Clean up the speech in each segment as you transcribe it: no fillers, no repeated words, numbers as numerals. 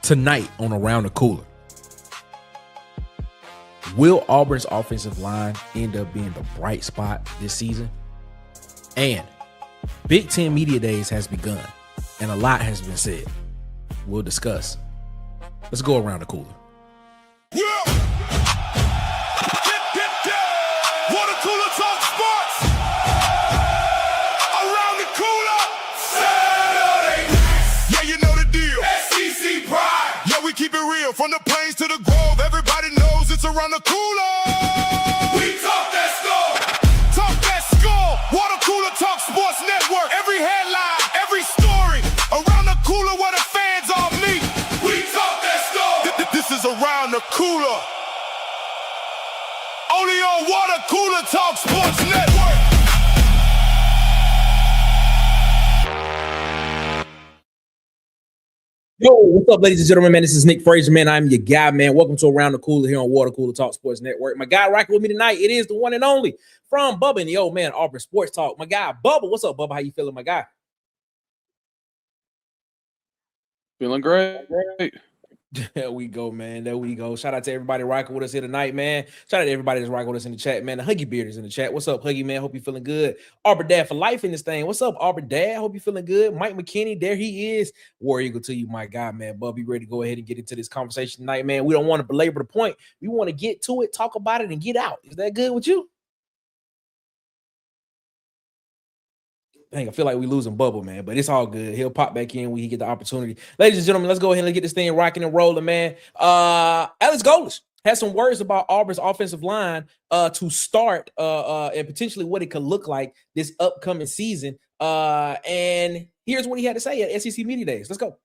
tonight on Around the Cooler. Will Auburn's offensive line end up being the bright spot this season? And Big Ten Media Days has begun, and a lot has been said. We'll discuss. Let's go Around the Cooler. Yeah. Water Cooler Talk Sports. Around the Cooler. Saturday nights. Yeah, you know the deal. SEC pride. Yeah, we keep it real. From the plains to the grove, everybody knows it's Around the Cooler. We talk that score. Talk that score. Water Cooler Talk Sports Network. Every headline, every story. Around the Cooler where the fans all meet. We talk that score. This is Around the Cooler. Only on Water Cooler Talk Sports Network. Yo, what's up, ladies and gentlemen, man? This is Nick Frazier, man. I'm your guy, man. Welcome to Around the Cooler here on Water Cooler Talk Sports Network. My guy rocking with me tonight, it is the one and only from Bubba and the old man, Auburn Sports Talk. My guy, Bubba. What's up, Bubba? How you feeling, my guy? Feeling great. There we go, man. There we go. Shout out to everybody rocking with us here tonight, man. Shout out to everybody that's rocking with us in the chat, man. The Huggy Beard is in the chat. What's up, Huggy, man? Hope you're feeling good. Auburn Dad for life in this thing. What's up, Auburn Dad? Hope you're feeling good. Mike McKinney, there he is. War Eagle to you, my guy, man. Bub, be ready to go ahead and get into this conversation tonight, man. We don't want to belabor the point. We want to get to it, talk about it, and get out. Is that good with you? Dang, I feel like we losing Bubble, man, but it's all good. He'll pop back in when he get the opportunity. Ladies and gentlemen, let's go ahead and get this thing rocking and rolling, man. Alex Golesh has some words about Auburn's offensive line to start and potentially what it could look like this upcoming season. And here's what he had to say at SEC Media Days. Let's go.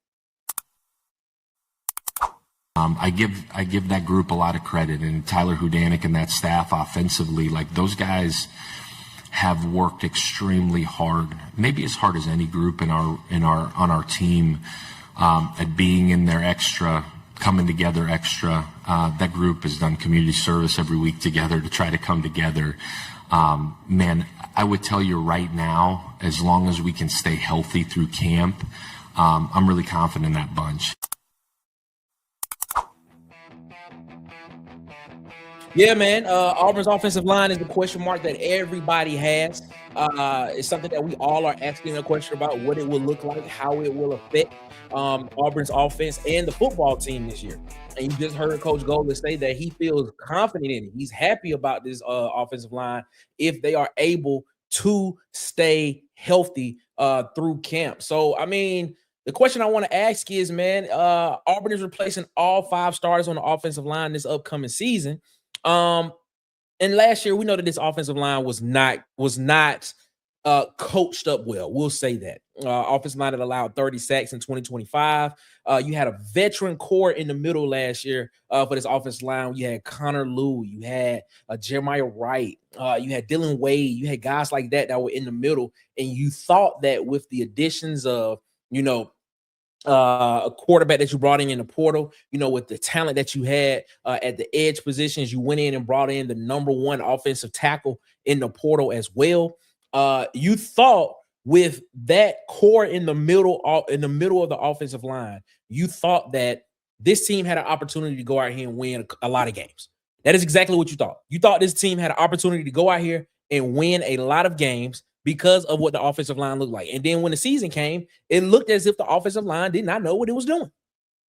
I give that group a lot of credit, and Tyler Hudanik and that staff offensively, like those guys have worked extremely hard, maybe as hard as any group on our team, at being in there extra, coming together extra. That group has done community service every week together to try to come together. Man, I would tell you right now, as long as we can stay healthy through camp, I'm really confident in that bunch. Yeah, man. Auburn's offensive line is the question mark that everybody has. It's something that we all are asking a question about what it will look like, how it will affect Auburn's offense and the football team this year. And you just heard Coach Golesh say that he feels confident in it. He's happy about this offensive line if they are able to stay healthy through camp. So, I mean, the question I want to ask is, man, Auburn is replacing all 5 starters on the offensive line this upcoming season. And last year we know that this offensive line was not coached up well. We'll say that. Offensive line that allowed 30 sacks in 2025. You had a veteran core in the middle last year for this offensive line. You had Connor Lew, you had Jeremiah Wright, you had Dylan Wade, you had guys like that were in the middle, and you thought that with the additions of, a quarterback that you brought in the portal, with the talent that you had at the edge positions, you went in and brought in the #1 offensive tackle in the portal as well. You thought with that core in the middle of the offensive line, you thought that this team had an opportunity to go out here and win a lot of games. That is exactly what you thought. You thought this team had an opportunity to go out here and win a lot of games because of what the offensive line looked like. And then when the season came, it looked as if the offensive line did not know what it was doing.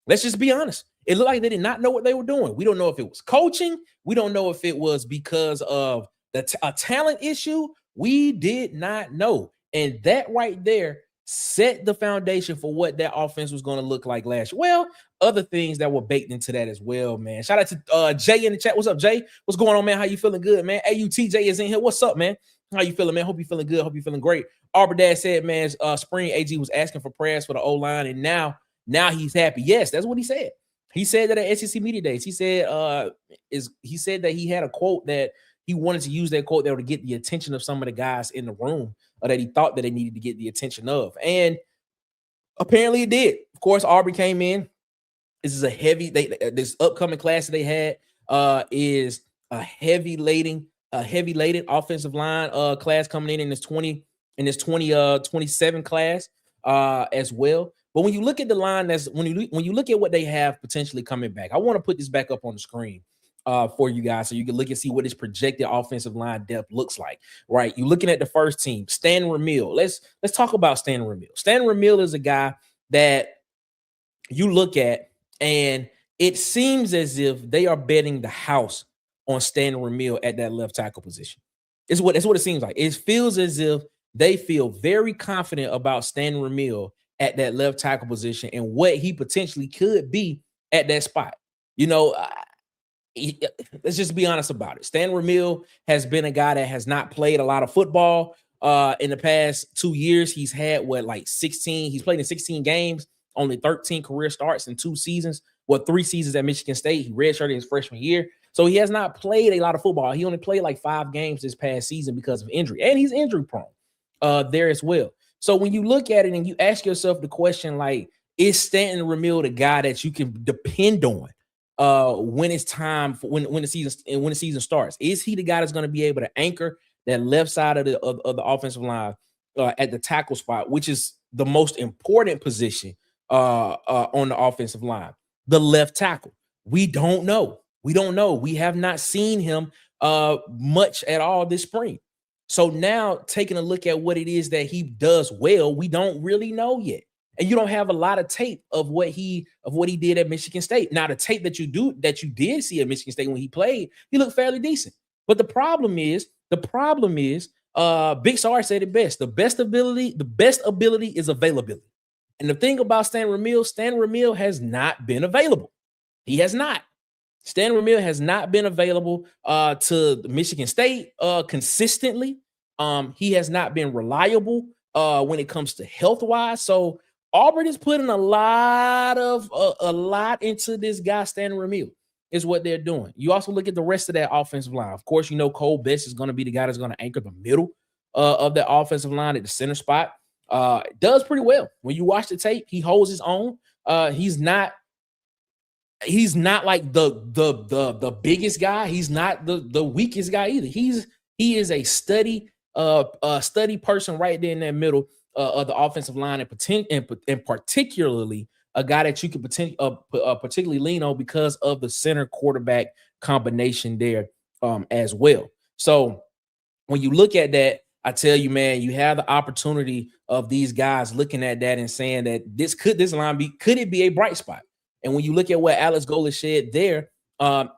Let's just be honest. It looked like they did not know what they were doing. We don't know if it was coaching. We don't know if it was because of a talent issue. We did not know. And that right there set the foundation for what that offense was going to look like last year. Well, other things that were baked into that as well, man. Shout out to Jay in the chat. What's up, Jay? What's going on, man? How you feeling? Good, man. AUTJ is in here. What's up, man? How you feeling, man? Hope you feeling good. Hope you feeling great. Auburn Dad said, man, spring AG was asking for prayers for the O-line, and now he's happy. Yes, that's what he said. He said that at SEC Media Days. He said that he had a quote that he wanted to use that quote that would get the attention of some of the guys in the room, or that he thought that they needed to get the attention of. And apparently it did. Of course, Auburn came in. This is this upcoming class that they had is a heavy laden offensive line class coming in this 27 class as well. But when you look at the line, when you look at what they have potentially coming back, I want to put this back up on the screen for you guys so you can look and see what this projected offensive line depth looks like. Right, you're looking at the first team, Stan Ramil. Let's talk about Stan Ramil. Stan Ramil is a guy that you look at, and it seems as if they are betting the house on Stan Ramil at that left tackle position. It's what it seems like. It feels as if they feel very confident about Stan Ramil at that left tackle position and what he potentially could be at that spot. You know, let's just be honest about it. Stan Ramil has been a guy that has not played a lot of football in the past 2 years. He's had 16. He's played in 16 games, only 13 career starts in 2 seasons. 3 seasons at Michigan State. He redshirted his freshman year. So he has not played a lot of football. He only played like 5 games this past season because of injury. And he's injury prone there as well. So when you look at it and you ask yourself the question, like, is Stanton Ramil the guy that you can depend on when it's time for when the season starts? Is he the guy that's going to be able to anchor that left side of the offensive line at the tackle spot, which is the most important position on the offensive line? The left tackle. We don't know. We have not seen him much at all this spring. So now taking a look at what it is that he does well, we don't really know yet. And you don't have a lot of tape of what he did at Michigan State. Now, the tape that you did see at Michigan State when he played, he looked fairly decent. But the problem is, Big Sar said it best. The best ability is availability. And the thing about Stan Ramil has not been available. He has not. Stan Ramil has not been available to Michigan State consistently. He has not been reliable when it comes to health-wise. So Auburn is putting a lot into this guy, Stan Ramil, is what they're doing. You also look at the rest of that offensive line. Of course, you know Cole Best is going to be the guy that's going to anchor the middle of the offensive line at the center spot. Does pretty well. When you watch the tape, he holds his own. He's not like the biggest guy. He's not the weakest guy either. He is a steady person right there in that middle of the offensive line, and particularly a guy that you could particularly lean on because of the center quarterback combination there as well. So when you look at that, I tell you, man, you have the opportunity of these guys looking at that and saying that this line could it be a bright spot? And when you look at what Alex Golesh said there,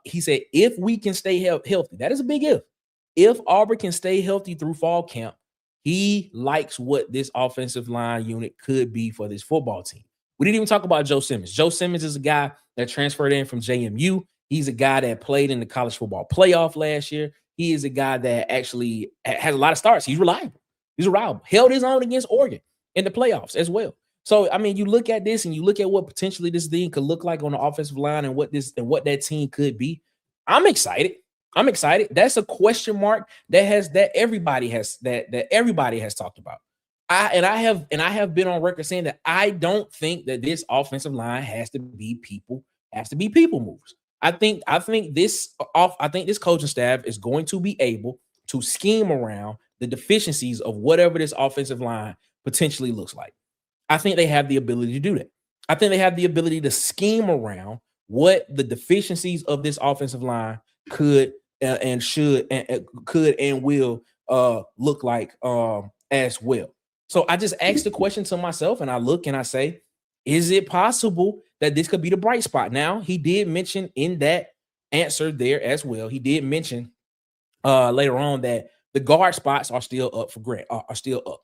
he said, if we can stay healthy, that is a big if. If Auburn can stay healthy through fall camp, he likes what this offensive line unit could be for this football team. We didn't even talk about Joe Simmons. Joe Simmons is a guy that transferred in from JMU. He's a guy that played in the college football playoff last year. He is a guy that actually has a lot of starts. He's reliable. Held his own against Oregon in the playoffs as well. So, I mean, you look at this and you look at what potentially this thing could look like on the offensive line and what that team could be. I'm excited. That's a question mark that everybody has talked about. I have been on record saying that I don't think that this offensive line has to be people movers. I think this coaching staff is going to be able to scheme around the deficiencies of whatever this offensive line potentially looks like. I think they have the ability to do that. I think they have the ability to scheme around what the deficiencies of this offensive line could and will look like as well. So I just asked the question to myself, and I look and I say, is it possible that this could be the bright spot? Now, he did mention in that answer there as well. He did mention later on that the guard spots are still up for grant, are still up.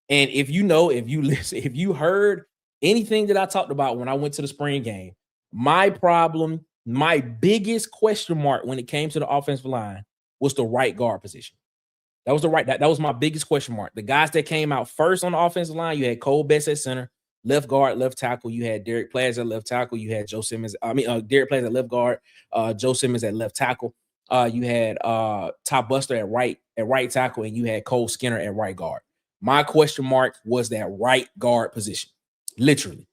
And if you heard anything that I talked about when I went to the spring game, my biggest question mark when it came to the offensive line was the right guard position. That was my biggest question mark. The guys that came out first on the offensive line, you had Cole Best at center, left guard, left tackle. You had Derek Plaz at left tackle. You had Derek Plaz at left guard, Joe Simmons at left tackle. You had Top Buster at right tackle, and you had Cole Skinner at right guard. My question mark was that right guard position. Literally.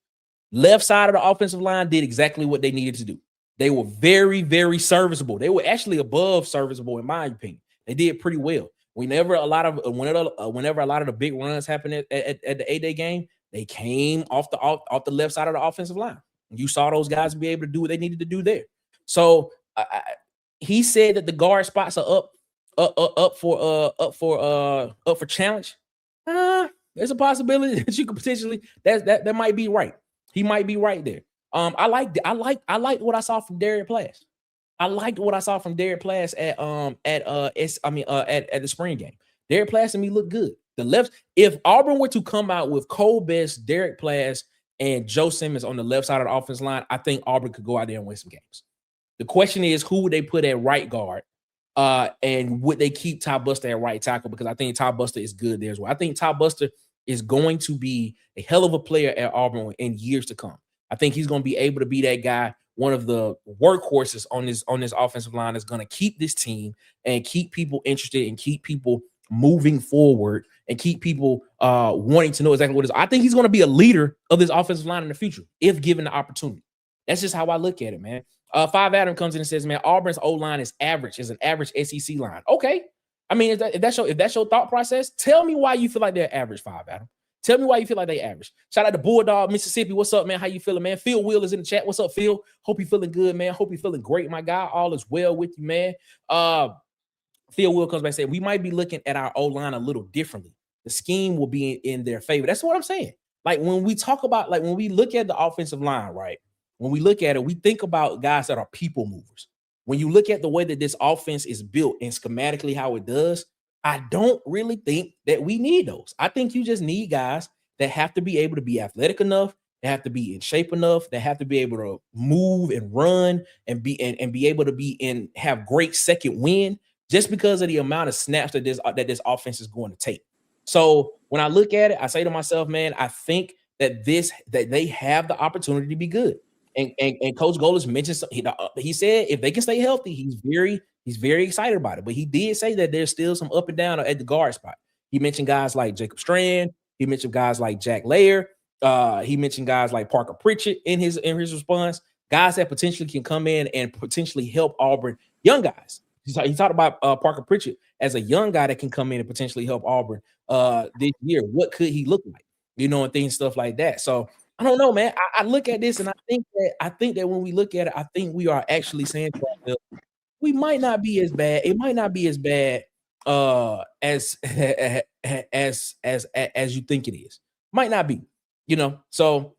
Left side of the offensive line did exactly what they needed to do. They were very, very serviceable. They were actually above serviceable, in my opinion. They did pretty well. Whenever a lot of the big runs happened at the A-Day game, They came off the left side of the offensive line. You saw those guys be able to do what they needed to do there. So he said that the guard spots are up for challenge. There's a possibility that you could potentially that might be right. He might be right there. I like what I saw from Derek Plass. I liked what I saw from Derek Plass at the spring game. Derek Plass and me look good. The left, if Auburn were to come out with Cole Best, Derek Plass, and Joe Simmons on the left side of the offense line, I think Auburn could go out there and win some games. The question is, who would they put at right guard? And would they keep Ty Buster at right tackle? Because I think Ty Buster is good there as well. I think Ty Buster is going to be a hell of a player at Auburn in years to come. I think he's going to be able to be that guy, one of the workhorses on this offensive line that's going to keep this team and keep people interested and keep people moving forward and keep people wanting to know exactly what it is. I think he's going to be a leader of this offensive line in the future if given the opportunity. That's just how I look at it, man. Five Adam comes in and says, man, Auburn's O-line is an average SEC line. Okay. I mean, if that's your thought process, tell me why you feel like they're average, Five Adam. Tell me why you feel like they average. Shout out to Bulldog, Mississippi. What's up, man? How you feeling, man? Phil Will is in the chat. What's up, Phil? Hope you're feeling good, man. Hope you're feeling great, my guy. All is well with you, man. Phil Will comes back and says, we might be looking at our O-line a little differently. The scheme will be in their favor. That's what I'm saying. Like when we talk about, like when we look at the offensive line, right? When we look at it, we think about guys that are people movers. When you look at the way that this offense is built and schematically how it does, I don't really think that we need those. I think you just need guys that have to be able to be athletic enough, they have to be in shape enough, they have to be able to move and run and be able to be in have great second wind just because of the amount of snaps that this offense is going to take. So when I look at it, I say to myself, man, I think that they have the opportunity to be good. And Coach Golesh mentioned he said if they can stay healthy, he's very excited about it. But he did say that there's still some up and down at the guard spot. He mentioned guys like Jacob Strand. He mentioned guys like Jack Lair. He mentioned guys like Parker Pritchett in his response. Guys that potentially can come in and potentially help Auburn. Young guys. He talked about Parker Pritchett as a young guy that can come in and potentially help Auburn this year. What could he look like? And things, stuff like that. So I don't know, man. I look at this and I think that when we look at it, I think we are actually saying to ourselves, we might not be as bad. It might not be as bad as you think it is. Might not be, So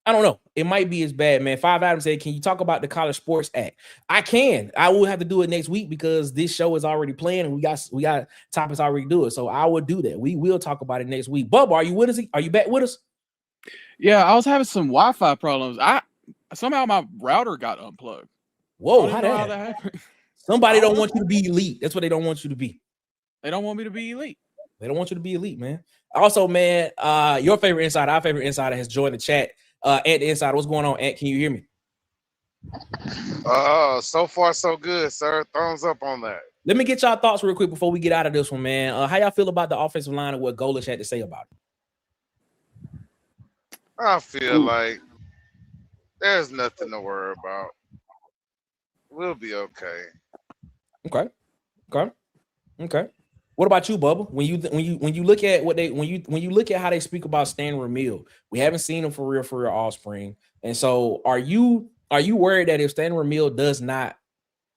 I don't know. It might be as bad, man. Five Adams said, "Can you talk about the College Sports Act?" I can. I will have to do it next week because this show is already planned and we got topics already do it. So I will do that. We will talk about it next week. Bubba, are you with us? Are you back with us? Yeah, I was having some Wi-Fi problems. Somehow my router got unplugged. Whoa, how that happened? Somebody don't want you to be elite. That's what they don't want you to be. They don't want me to be elite. They don't want you to be elite, man. Also, man, your favorite insider, our favorite insider has joined the chat. Ant the Insider, what's going on, Ant? Can you hear me? So far so good, sir. Thumbs up on that. Let me get y'all thoughts real quick before we get out of this one, man. How y'all feel about the offensive line and what Golesh had to say about it? I feel like there's nothing to worry about. We'll be okay. Okay. What about you, Bubba? When you look at when you look at how they speak about Stan Ramil, we haven't seen him for real all spring. And so are you worried that if Stan Ramil does not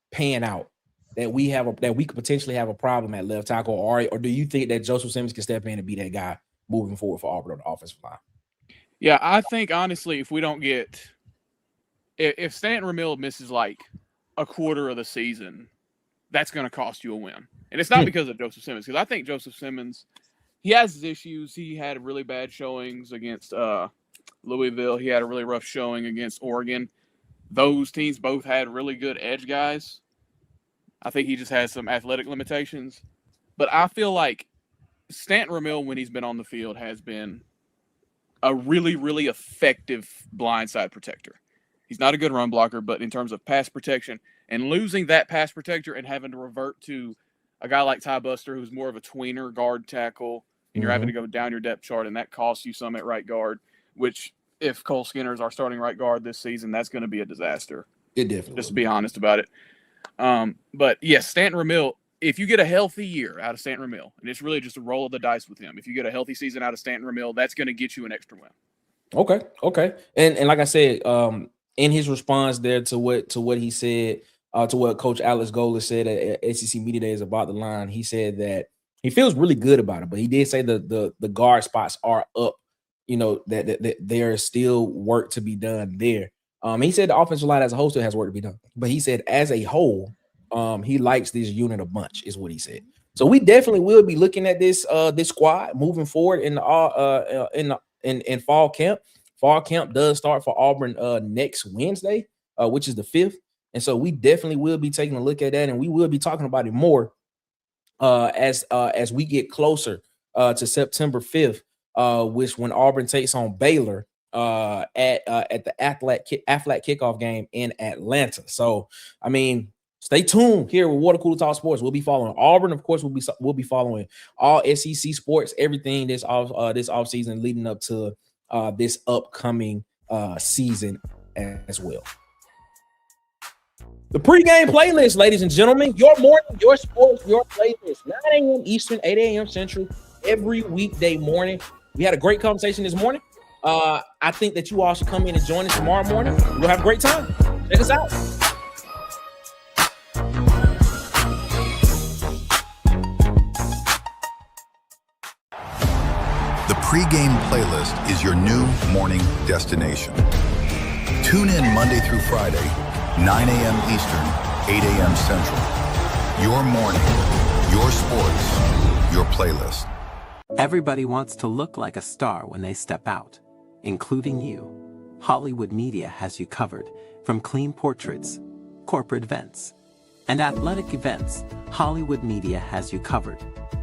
pan out, that we could potentially have a problem at left tackle, or do you think that Joseph Simmons can step in and be that guy moving forward for Auburn on the offensive line? Yeah, I think honestly, if Stanton Ramil misses like a quarter of the season, that's going to cost you a win. And it's not because of Joseph Simmons, because I think Joseph Simmons, he has his issues. He had really bad showings against Louisville. He had a really rough showing against Oregon. Those teams both had really good edge guys. I think he just has some athletic limitations. But I feel like Stanton Ramil, when he's been on the field, has been a really, really effective blindside protector. He's not a good run blocker, but in terms of pass protection and losing that pass protector and having to revert to a guy like Ty Buster, who's more of a tweener guard tackle, and you're having to go down your depth chart, and that costs you some at right guard, which if Cole Skinner is our starting right guard this season, that's going to be a disaster. It definitely. Just to be honest about it. But yes, Stanton Ramil, if you get a healthy year out of Stanton Ramil, and it's really just a roll of the dice with him, if you get a healthy season out of Stanton Ramil, that's going to get you an extra win. Okay. And like I said, in his response there to what he said, to what Coach Alex Golesh said at SEC Media Days about the line, he said that he feels really good about it, but he did say the guard spots are up. You know, that there is still work to be done there. He said the offensive line as a whole still has work to be done, but he said as a whole, he likes this unit a bunch, is what he said. So we definitely will be looking at this squad moving forward in fall camp. Fall camp does start for Auburn next Wednesday, which is the 5th, and so we definitely will be taking a look at that, and we will be talking about it more as we get closer to September 5th, which when Auburn takes on Baylor at the Aflac kickoff game in Atlanta. So, I mean, stay tuned here with Water Cooler Talk Sports. We'll be following Auburn, of course. We'll be following all SEC sports, everything this off season leading up to this upcoming season as well. The pregame playlist, ladies and gentlemen, your morning, your sports, your playlist, 9 a.m. Eastern, 8 a.m. Central, every weekday morning. We had a great conversation this morning. I think that you all should come in and join us tomorrow morning. We'll have a great time. Check us out. The pregame playlist is your new morning destination. Tune in Monday through Friday, 9 a.m. Eastern, 8 a.m. Central. Your morning, your sports, your playlist. Everybody wants to look like a star when they step out, including you. Hollywood Media has you covered, from clean portraits, corporate events, and athletic events. Hollywood Media has you covered.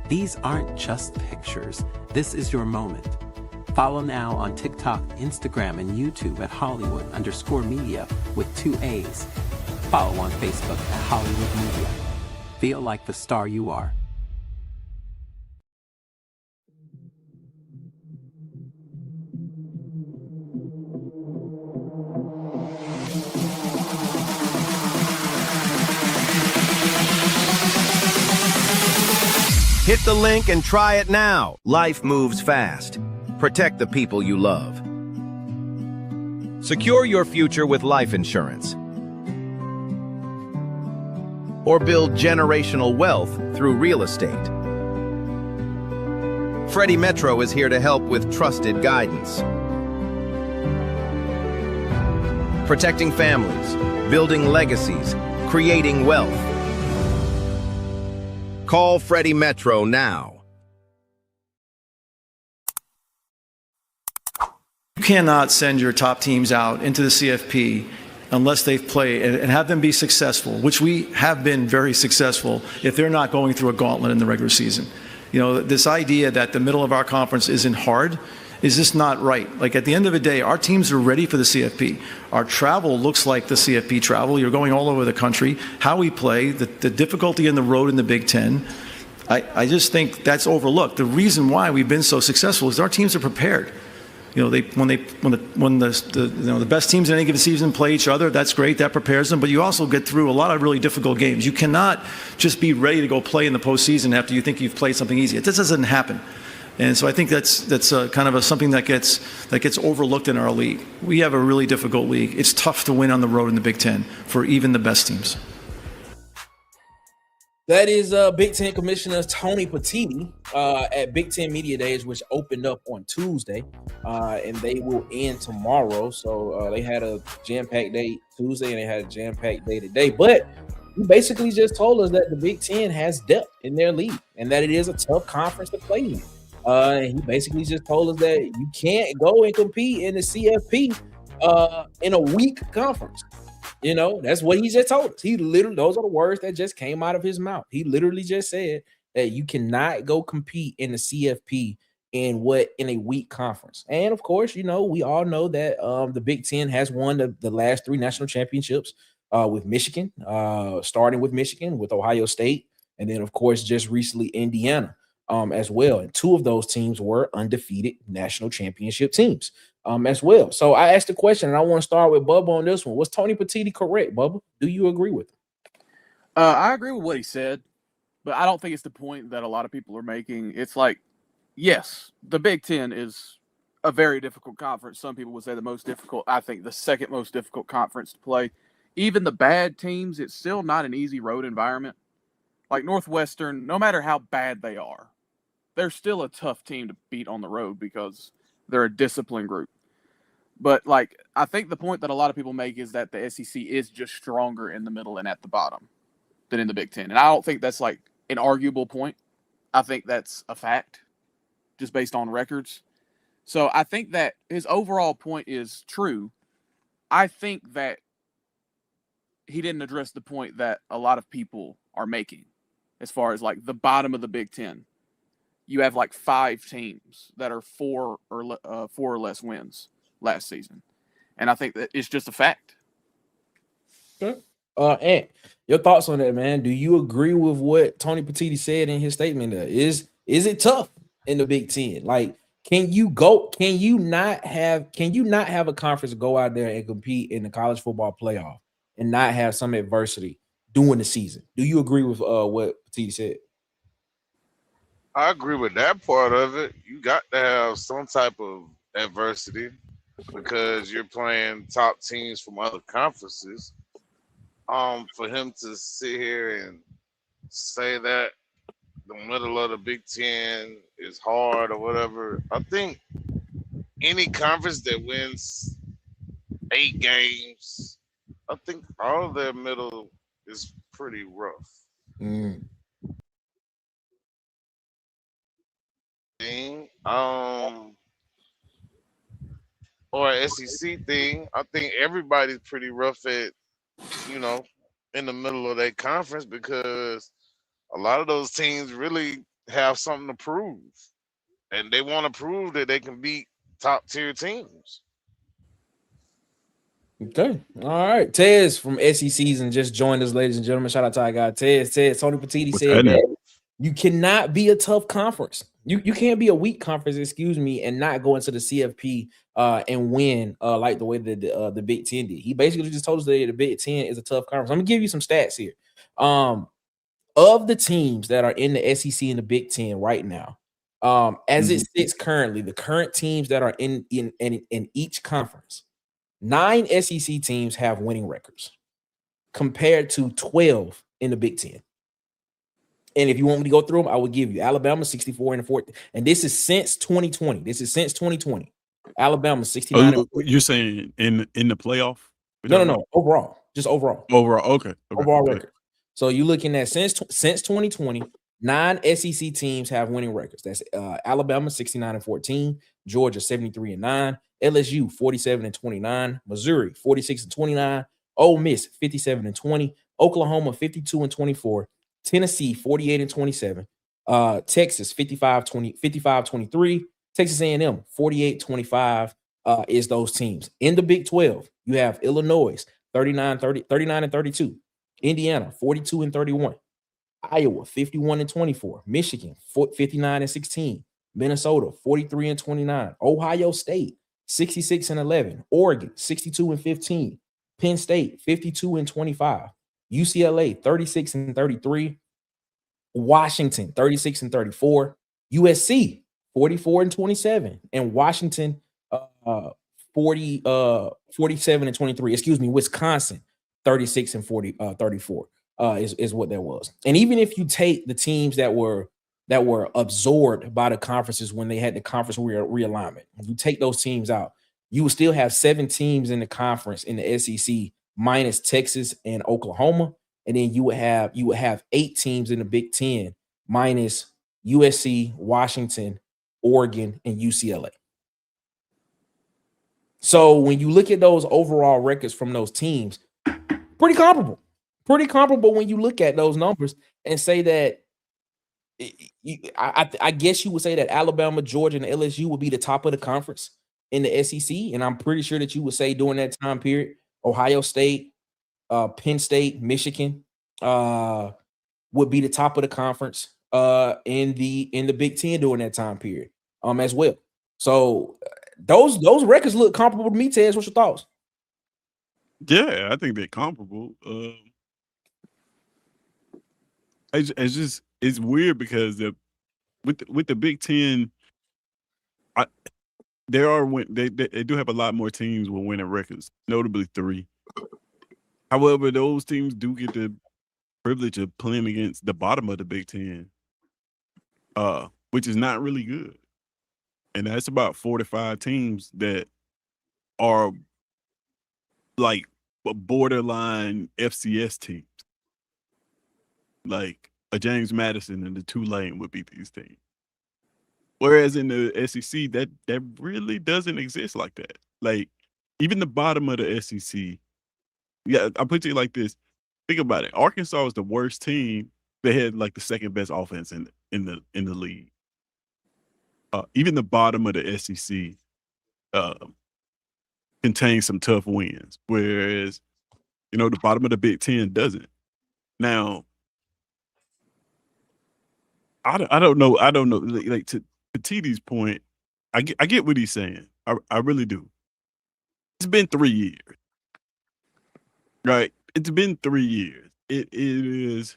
These aren't just pictures. This is your moment. Follow now on TikTok, Instagram, and YouTube at Hollywood_media with 2 A's. Follow on Facebook at Hollywood Media. Feel like the star you are. Hit the link and try it now. Life moves fast. Protect the people you love. Secure your future with life insurance. Or build generational wealth through real estate. Freddie Metro is here to help with trusted guidance. Protecting families, building legacies, creating wealth. Call Freddie Metro now. You cannot send your top teams out into the CFP unless they've played and have them be successful, which we have been very successful, if they're not going through a gauntlet in the regular season. You know, this idea that the middle of our conference isn't hard is just not right. Like, at the end of the day, our teams are ready for the CFP. Our travel looks like the CFP travel. You're going all over the country. How we play, the difficulty in the road in the Big Ten, I just think that's overlooked. The reason why we've been so successful is our teams are prepared. You know, when the best teams in any given season play each other, that's great. That prepares them. But you also get through a lot of really difficult games. You cannot just be ready to go play in the postseason after you think you've played something easy. It just doesn't happen. And so I think that's kind of something that gets overlooked in our league. We have a really difficult league. It's tough to win on the road in the Big Ten for even the best teams. That is Big Ten Commissioner Tony Petitti at Big Ten Media Days, which opened up on Tuesday, and they will end tomorrow. So they had a jam-packed day Tuesday, and they had a jam-packed day today. But he basically just told us that the Big Ten has depth in their league and that it is a tough conference to play in. He basically just told us that you can't go and compete in the CFP in a weak conference. You know, that's what he just told us. He literally, those are the words that just came out of his mouth. He literally just said that you cannot go compete in the CFP in a weak conference. And of course, you know, we all know that the Big Ten has won the last 3 national championships with Michigan, starting with Michigan, with Ohio State, and then of course just recently Indiana as well. And 2 of those teams were undefeated national championship teams. As well. So I asked the question, and I want to start with Bubba on this one. Was Tony Petitti correct, Bubba? Do you agree with him? I agree with what he said. But I don't think it's the point that a lot of people are making. It's like, yes, the Big Ten is a very difficult conference. Some people would say the most difficult. I think the second most difficult conference to play. Even the bad teams, it's still not an easy road environment. Like Northwestern, no matter how bad they are, they're still a tough team to beat on the road because they're a disciplined group. But, like, I think the point that a lot of people make is that the SEC is just stronger in the middle and at the bottom than in the Big Ten. And I don't think that's, like, an arguable point. I think that's a fact just based on records. So I think that his overall point is true. I think that he didn't address the point that a lot of people are making as far as, like, the bottom of the Big Ten. You have, like, 5 teams that are 4 or less wins last season. And I think that it's just a fact. Okay. Ant, your thoughts on that, man? Do you agree with what Tony Petitti said in his statement there? Is it tough in the Big Ten? Like, can you not have a conference go out there and compete in the college football playoff and not have some adversity during the season? Do you agree with what Petitti said? I agree with that part of it. You got to have some type of adversity because you're playing top teams from other conferences. For him to sit here and say that the middle of the Big Ten is hard or whatever, I think any conference that wins 8 games, I think all of their middle is pretty rough. Or an SEC thing, I think everybody's pretty rough at, in the middle of that conference because a lot of those teams really have something to prove. And they want to prove that they can beat top tier teams. Okay. All right. Tez from SECs and just joined us, ladies and gentlemen. Shout out to our guy Tez. Tony Petitti said that you cannot be a tough conference. You can't be a weak conference, and not go into the CFP and win like the way that the Big Ten did. He basically just told us that the Big Ten is a tough conference. I'm gonna give you some stats here. Of the teams that are in the SEC and the Big Ten right now, as it sits currently, the current teams that are in each conference, 9 SEC teams have winning records compared to 12 in the Big Ten. And if you want me to go through them, I will give you Alabama 64-14. And this is since 2020. Alabama 69. You're saying in the playoff? No. Overall. Just overall. Okay. Overall record. So you're looking at since 2020, 9 SEC teams have winning records. That's Alabama 69-14, Georgia 73-9, LSU 47-29, Missouri 46-29, Ole Miss 57-20, Oklahoma 52-24. Tennessee 48-27, Texas 55-23, Texas A&M 48-25 is those teams. In the Big 12, you have Illinois 39-32, Indiana 42-31, Iowa 51-24, Michigan 59-16, Minnesota 43-29, Ohio State 66-11, Oregon 62-15, Penn State 52-25. UCLA 36-33, Washington 36-34, USC 44-27, and Washington 47-23. Excuse me, Wisconsin 36-34 is what that was. And even if you take the teams that were absorbed by the conferences when they had the conference realignment, if you take those teams out, you will still have 7 teams in the conference in the SEC minus Texas and Oklahoma, and then you would have 8 teams in the Big Ten minus USC, Washington, Oregon, and UCLA. So when you look at those overall records from those teams, pretty comparable when you look at those numbers and say that I guess you would say that Alabama, Georgia, and LSU would be the top of the conference in the SEC, and I'm pretty sure that you would say during that time period, Ohio State, Penn State, Michigan would be the top of the conference in the Big Ten during that time period as well. So those records look comparable to me. Tez, what's your thoughts? Yeah, I think they're comparable. It's just it's weird because with the Big Ten, they do have a lot more teams with winning records, notably 3. However, those teams do get the privilege of playing against the bottom of the Big Ten, which is not really good. And that's about 4 to 5 teams that are like borderline FCS teams. Like a James Madison and the Tulane would beat these teams. Whereas in the SEC, that really doesn't exist like that. Like even the bottom of the SEC, yeah, I'll put it like this. Think about it. Arkansas was the worst team. They had like the second best offense in the league. Even the bottom of the SEC contains some tough wins, whereas the bottom of the Big Ten doesn't. Now, I don't know. Like to Petitti's point, I get what he's saying. I really do. It's been 3 years, right? It's been 3 years. It is.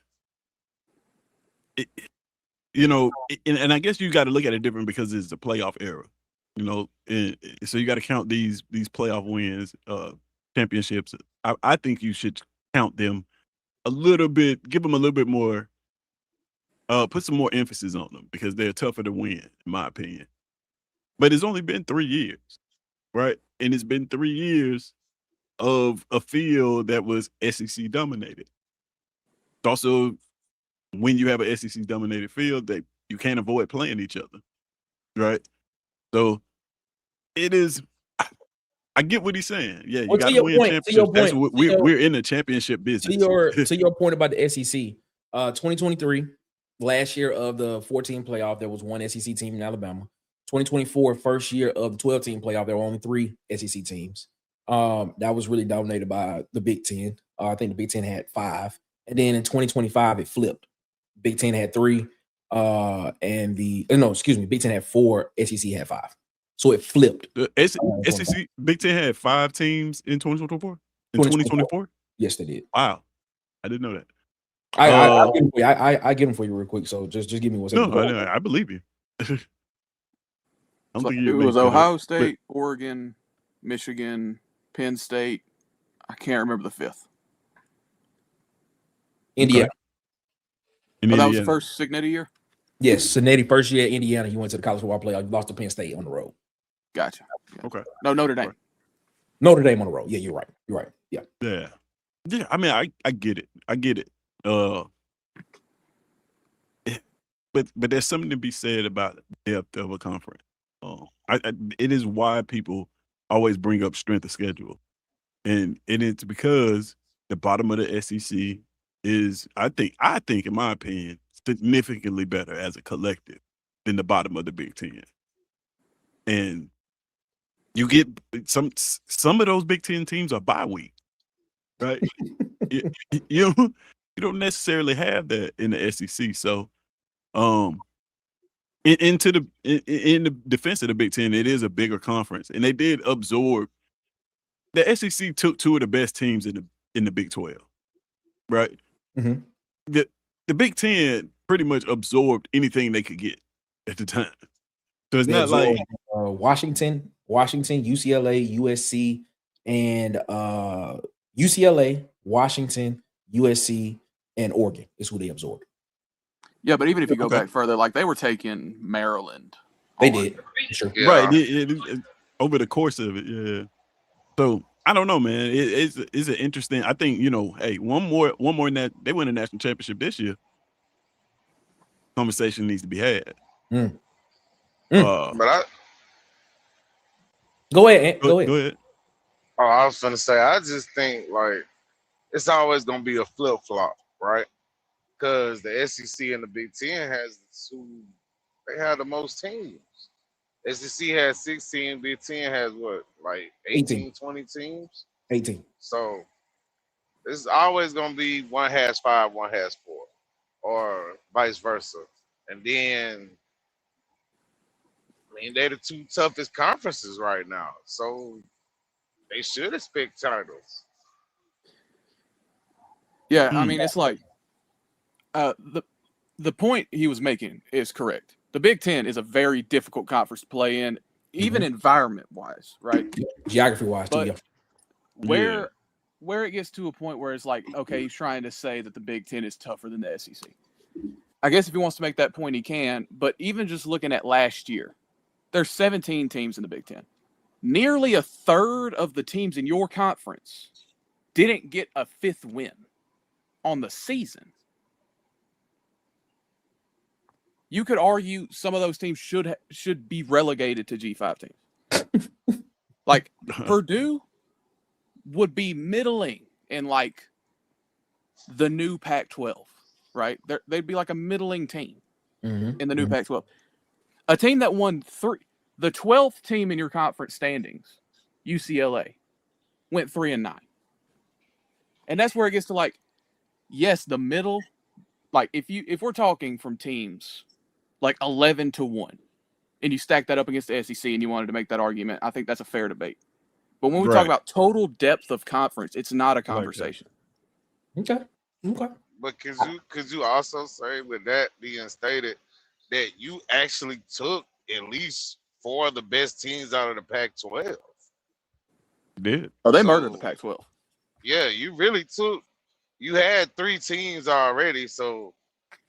And I guess you got to look at it different because it's a playoff era, and so you got to count these playoff wins, championships. I think you should count them a little bit, give them a little bit more, put some more emphasis on them because they're tougher to win, in my opinion. But it's only been 3 years, right? And it's been 3 years of a field that was SEC dominated. It's also, when you have an SEC dominated field, that you can't avoid playing each other, right? So it is. I get what he's saying. Yeah, you got to win championships. We're in the championship business. To your point about the SEC, 2023, last year of the 14 playoff, there was one SEC team in Alabama. 2024, first year of the 12-team playoff, there were only 3 SEC teams. That was really dominated by the Big Ten. I think the Big Ten had 5, and then in 2025 it flipped. Big Ten had 3, Big Ten had 4, SEC had 5. So it flipped. SEC, Big Ten had 5 teams in 2024? In 2024? Yes, they did. Wow. I didn't know that. I get them for you real quick. So just give me 1 second. No, I believe you. It was Ohio State, Oregon, Michigan, Penn State. I can't remember the 5th. Indiana. Okay. That was the first Cignetti year? Yes, Cignetti first year at Indiana. He went to the college football playoff. He lost to Penn State on the road. Gotcha. Okay. No, Notre Dame. Notre Dame on the road. Yeah, you're right. You're right. Yeah. Yeah. Yeah. I mean, I get it. I get it. But there's something to be said about the depth of a conference. It is why people always bring up strength of schedule, and it's because the bottom of the SEC is, I think, in my opinion, significantly better as a collective than the bottom of the Big Ten. And you get some of those Big Ten teams are bye week, right? you don't necessarily have that in the SEC. So, in the defense of the Big Ten, it is a bigger conference, and they did absorb. The SEC took 2 of the best teams in the Big 12, right? Mm-hmm. The Big Ten pretty much absorbed anything they could get at the time. So it's not like Washington, UCLA, USC, and UCLA, Washington, USC, and Oregon is who they absorbed. Yeah, but even if you go back further, like they were taking Maryland. They did. Sure. Yeah. Right. It, over the course of it, yeah. So I don't know, man. It's an interesting. I think hey, one more in that they win a national championship this year. Conversation needs to be had. But I go ahead. Go ahead. Oh, I was gonna say, I just think like it's always gonna be a flip flop, right? Because the SEC and the Big Ten they have the most teams. SEC has 16, Big Ten has what, like 18, 20 teams? 18. So it's always gonna be one has 5, one has 4, or vice versa. And then they're the 2 toughest conferences right now. So they should expect titles. Yeah, I mean, it's like the the point he was making is correct. The Big Ten is a very difficult conference to play in, even environment-wise, right? Geography-wise, too, But where it gets to a point where it's like, okay, he's trying to say that the Big Ten is tougher than the SEC. I guess if he wants to make that point, he can. But even just looking at last year, there's 17 teams in the Big Ten. Nearly a third of the teams in your conference didn't get a 5th win on the season. You could argue some of those teams should be relegated to G5 teams. Like Purdue would be middling in like the new Pac-12, right? They'd be like a middling team in the new Pac-12. A team that won the 12th team in your conference standings, UCLA, went 3-9. And that's where it gets to like, yes, the middle, like if we're talking from teams like 11-1, and you stack that up against the SEC and you wanted to make that argument, I think that's a fair debate. But when we talk about total depth of conference, it's not a conversation. Okay. But could you also say, with that being stated, that you actually took at least 4 of the best teams out of the Pac-12? Did. Oh, they murdered the Pac-12. Yeah, you really took. You had 3 teams already, so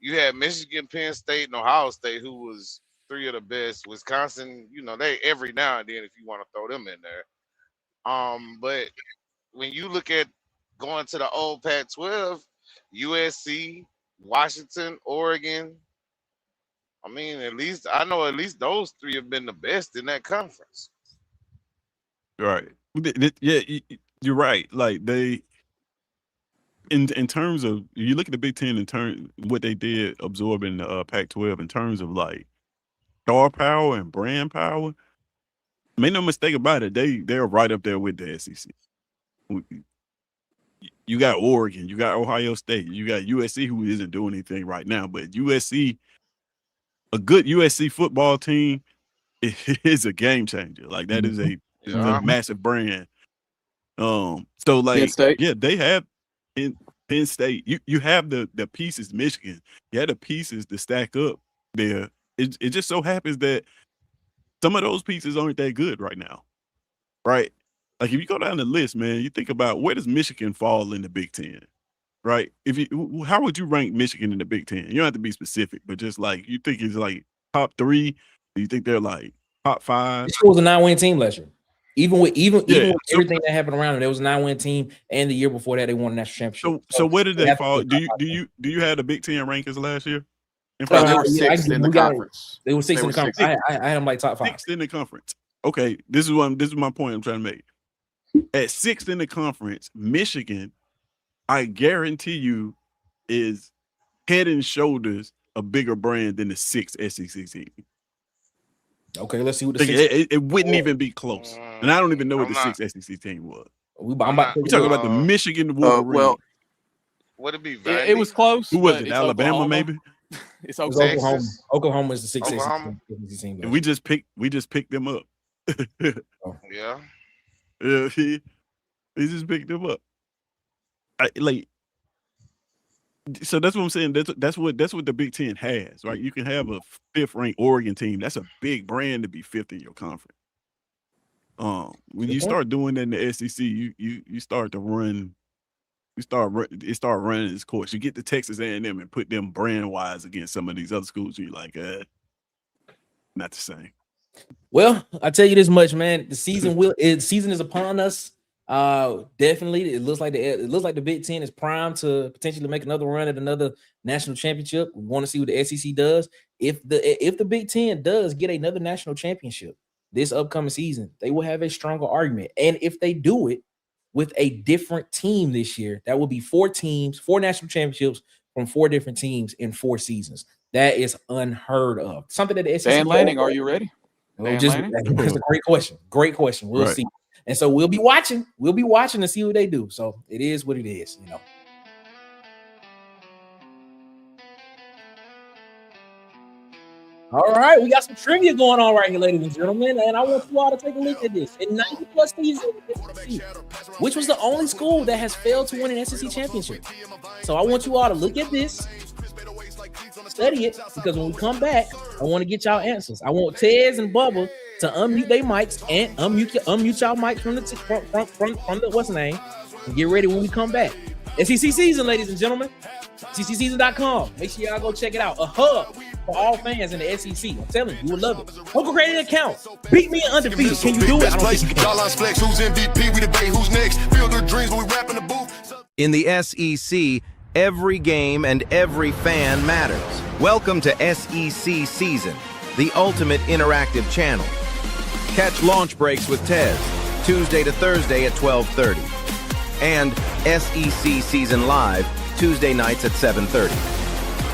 you had Michigan, Penn State, and Ohio State, who was 3 of the best. Wisconsin, they every now and then, if you want to throw them in there. But when you look at going to the old Pac-12, USC, Washington, Oregon, at least those 3 have been the best in that conference. Right. Yeah, you're right. Like they, in terms of, you look at the Big Ten in terms what they did absorbing the Pac-12 in terms of like star power and brand power. Make no mistake about it, they're right up there with the SEC. You got Oregon, you got Ohio State, you got USC, who isn't doing anything right now, but USC, a good USC football team is a game changer. Like that is a massive brand. So like, yeah, they have in Penn State. You have the pieces. Michigan, you have the pieces to stack up there. It just so happens that some of those pieces aren't that good right now, right? Like if you go down the list, man, you think about where does Michigan fall in the Big Ten, right? How would you rank Michigan in the Big Ten? You don't have to be specific, but just like you think it's like top 3. Do you think they're like top 5? It was a 9-win team last year. Even with everything that happened around them, there was a 9-win team, and the year before that, they won a national championship. So where did they fall? Do you have the Big Ten rankings last year? They were 6th in the conference. They were 6th in the conference. I had them like top 5. 6th in the conference. Okay, this is my point I'm trying to make. At 6th in the conference, Michigan, I guarantee you, is head and shoulders a bigger brand than the 6th SEC team. Okay, let's see what the 6th. It wouldn't even be close, and I don't even know what the 6th SEC team was. We're talking about the Michigan Wolverines. Would it be? It was close. Who was it? Alabama, Oklahoma. Maybe. It's Oklahoma. Oklahoma is the 6th SEC team. And we just picked them up. Yeah. Yeah, he just picked them up. So that's what I'm saying. That's what the Big Ten has, right? You can have a 5th ranked Oregon team. That's a big brand to be 5th in your conference. When you start doing that in the SEC, you start to run. It start running its course. You get to Texas A&M and put them brand wise against some of these other schools. You're like, not the same. Well, I tell you this much, man. The season is upon us. Definitely, it looks like the Big Ten is primed to potentially make another run at another national championship. We want to see what the SEC does. If the Big Ten does get another national championship this upcoming season, they will have a stronger argument. And if they do it with a different team this year, that will be 4 teams, 4 national championships from 4 different teams in 4 seasons. That is unheard of. Something that the SEC. Dan Lanning, are you ready? That's a great question. Great question. We'll see. And so we'll be watching. We'll be watching to see what they do. So it is what it is, All right, we got some trivia going on right here, ladies and gentlemen, and I want you all to take a look at this. In 90+ seasons, which was the only school that has failed to win an SEC championship? So I want you all to look at this Study it, because when we come back, I want to get y'all answers. I want Tez and Bubba to unmute their mics and unmute y'all mics from the what's the name, and get ready when we come back. SEC season, ladies and gentlemen. SECseason.com. Make sure y'all go check it out. A hub for all fans in the SEC. I'm telling you, you will love it. Don't go create an account. Beat me undefeated. Can you do it? I don't think you can. Who's MVP? We debate who's next. Feel good dreams when we rap in the booth. In the SEC, every game and every fan matters. Welcome to SEC Season, the ultimate interactive channel. Catch Launch Breaks with Tez, Tuesday to Thursday at 12:30. And SEC Season Live, Tuesday nights at 7:30.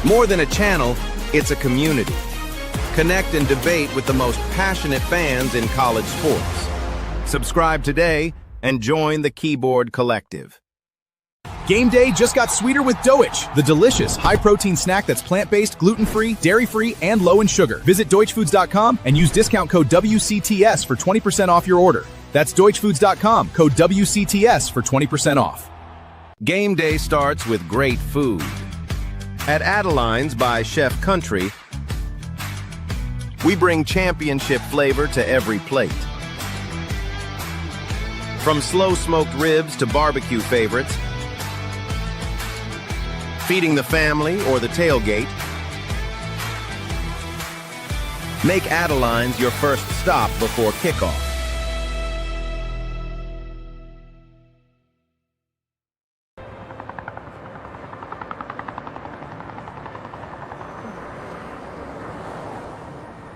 More than a channel, it's a community. Connect and debate with the most passionate fans in college sports. Subscribe today and join the Keyboard Collective. Game day just got sweeter with Golesh, the delicious, high-protein snack that's plant-based, gluten-free, dairy-free, and low in sugar. Visit deutschfoods.com and use discount code WCTS for 20% off your order. That's deutschfoods.com, code WCTS for 20% off. Game day starts with great food. At Adeline's by Chef Country, we bring championship flavor to every plate. From slow-smoked ribs to barbecue favorites, feeding the family or the tailgate, make Adeline's your first stop before kickoff.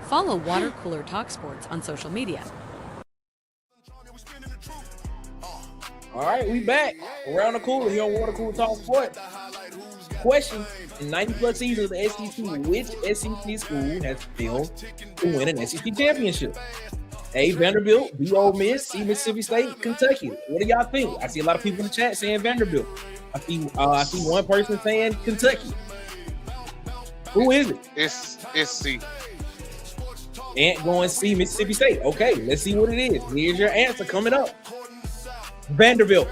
Follow Water Cooler Talk Sports on social media. All right, we back around the cooler here on Water Cooler Talk Sports. Question: in 90+ seasons of the SEC, which SEC school has failed to win an SEC championship? A, Vanderbilt, B, Ole Miss, C, Mississippi State, Kentucky. What do y'all think? I see a lot of people in the chat saying Vanderbilt. I see one person saying Kentucky. Who is it? It's C. Ant going C, Mississippi State. Okay, let's see what it is. Here's your answer coming up. Vanderbilt.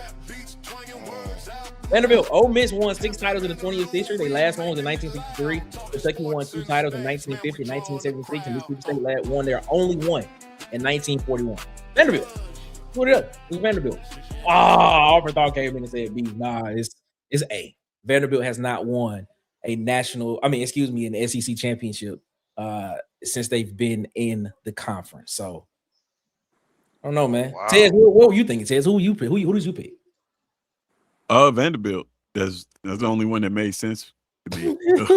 Ole Miss won 6 titles in the 20th century. Their last one was in 1963. Kentucky won 2 titles in 1950 and 1976. And Mississippi State won their only one in 1941. Vanderbilt. Put it up. It's Vanderbilt. Auburn thought came in and said B. Nah, it's A. Vanderbilt has not won an SEC championship since they've been in the conference. So I don't know, man. Wow. Tez, what were you thinking, Tez? Who you pick? Who did you pick? Vanderbilt. That's the only one that made sense to me. Which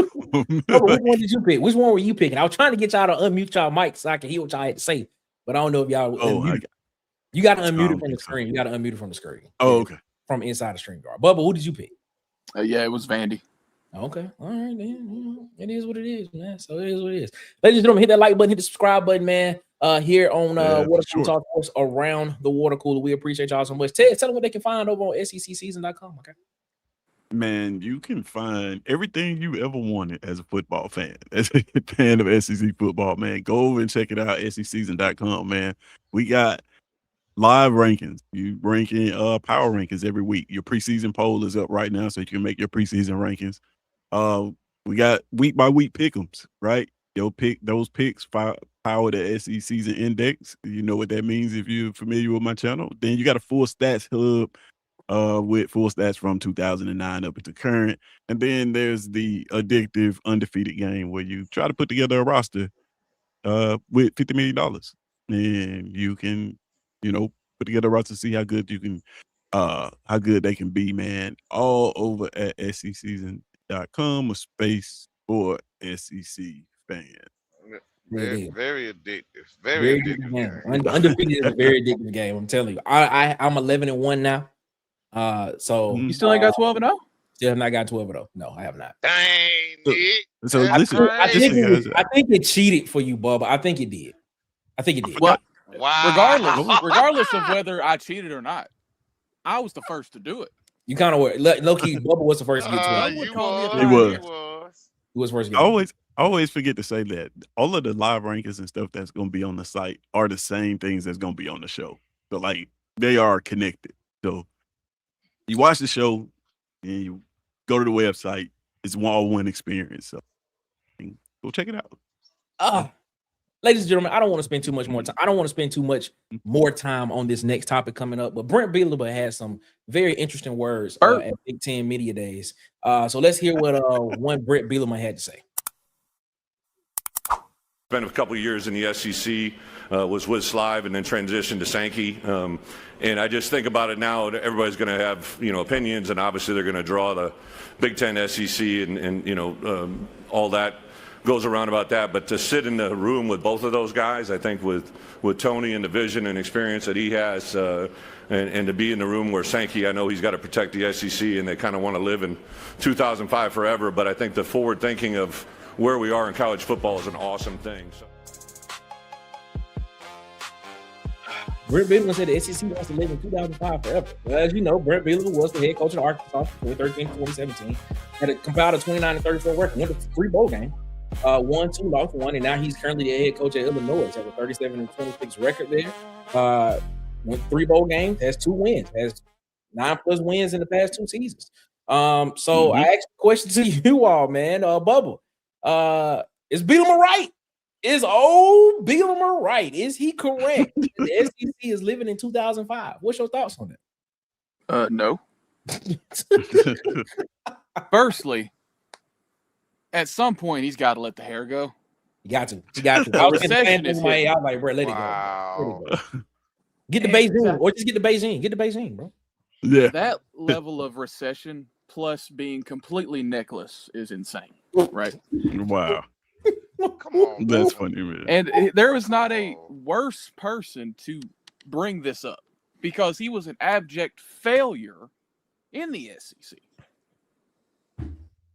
one did you pick? Which one were you picking? I was trying to get y'all to unmute y'all mic so I can hear what y'all had to say, but I don't know if y'all. You got to unmute it from the screen. You got to unmute it from the screen. Oh, okay. From inside the stream guard. Bubba, who did you pick? Yeah, it was Vandy. Okay. All right, then. It is what it is, man. So it is what it is. Ladies and gentlemen, hit that like button, hit the subscribe button, man. Here on Water Cooler Talk Sports around the water cooler. We appreciate y'all so much. Ted, tell them what they can find over on SECseason.com. Okay. Man, you can find everything you ever wanted as a football fan, as a fan of SEC football, man. Go over and check it out, SECseason.com, man. We got live rankings. You ranking power rankings every week. Your preseason poll is up right now, so you can make your preseason rankings. We got week by week pick'ems, right? You'll pick those picks, power the SEC season index. You know what that means if you're familiar with my channel. Then you got a full stats hub with full stats from 2009 up into current. And then there's the addictive undefeated game where you try to put together a roster with $50 million. And you can, put together a roster to see how good you can, how good they can be, man. All over at SECseason.com, a space for SEC fans. Very addictive. Very addictive game. Undefeated is a very addictive game. I'm telling you. I'm 11-1 now. So you still ain't got 12-0? Still have not got 12-0. No, I have not. Dang. So listen, I think it cheated for you, Bubba. I think it did. Well, wow. Regardless of whether I cheated or not, I was the first to do it. You kind of were. Low-key, Bubba was the first to get 12. He was first to get I always forget to say that all of the live rankings and stuff that's going to be on the site are the same things that's going to be on the show. So, they are connected. So, you watch the show and you go to the website. It's one experience. So, Go check it out. Ladies and gentlemen, I don't want to spend too much more time. I don't want to spend too much more time on this next topic coming up. But Bret Bielema has some very interesting words at Big Ten Media Days. So let's hear what one Bret Bielema had to say. Spent a couple of years in the SEC, was with Slive, and then transitioned to Sankey. And I just think about it now. Everybody's going to have opinions, and obviously they're going to draw the Big Ten, SEC, and all that goes around about that. But to sit in the room with both of those guys, I think with Tony and the vision and experience that he has, and to be in the room where Sankey, I know he's got to protect the SEC, and they kind of want to live in 2005 forever. But I think the forward thinking of where we are in college football is an awesome thing. So. Bret Bielema said the SEC wants to live in 2005 forever. Well, as you know, Bret Bielema was the head coach of Arkansas from 2013 to 2017. Had compiled a 29-34 record, went to 3 bowl games, won 2, lost 1, and now he's currently the head coach at Illinois. Has a 37-26 record there. Went 3 bowl games, has 2 wins, has 9+ wins in the past 2 seasons. I asked a question to you all, man. Bubba, is Bielema right? Is old Bielema right? Is he correct? The SEC is living in 2005. What's your thoughts on that? No. Firstly, at some point he's got to let the hair go. You got to. I was like, bro, let it go. Get the Beijing, or just get the Beijing. Get the Beijing, bro. Yeah. That level of recession plus being completely necklace is insane, right? Wow. Come on, that's funny, man. And there was not a worse person to bring this up because he was an abject failure in the SEC.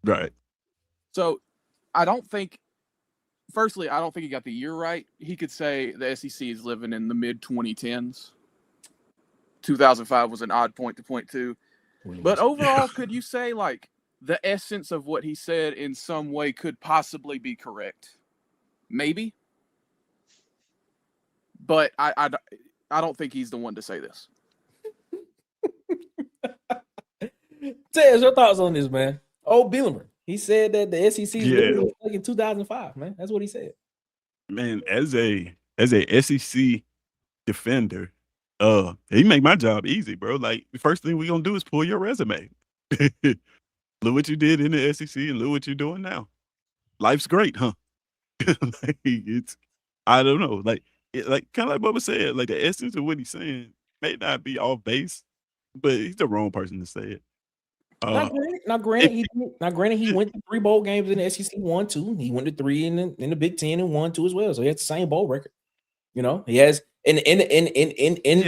Right. So I don't think he got the year right. He could say the SEC is living in the mid 2010s. 2005 was an odd point to point to. But overall, could you say like the essence of what he said in some way could possibly be correct? Maybe. But I don't think he's the one to say this. Tez, your thoughts on this, man? Old Bielema. He said that the SEC is in 2005, man. That's what he said. Man, as a SEC defender, he make my job easy, bro. Like the first thing we gonna do is pull your resume. Look what you did in the SEC and look what you're doing now. Life's great, huh? I don't know. Like kind of like Bubba said, like the essence of what he's saying may not be off base, but he's the wrong person to say it. Granted, he went to 3 bowl games in the SEC, won 2. He went to 3 in the Big Ten and won 2 as well. So he has the same bowl record. He has but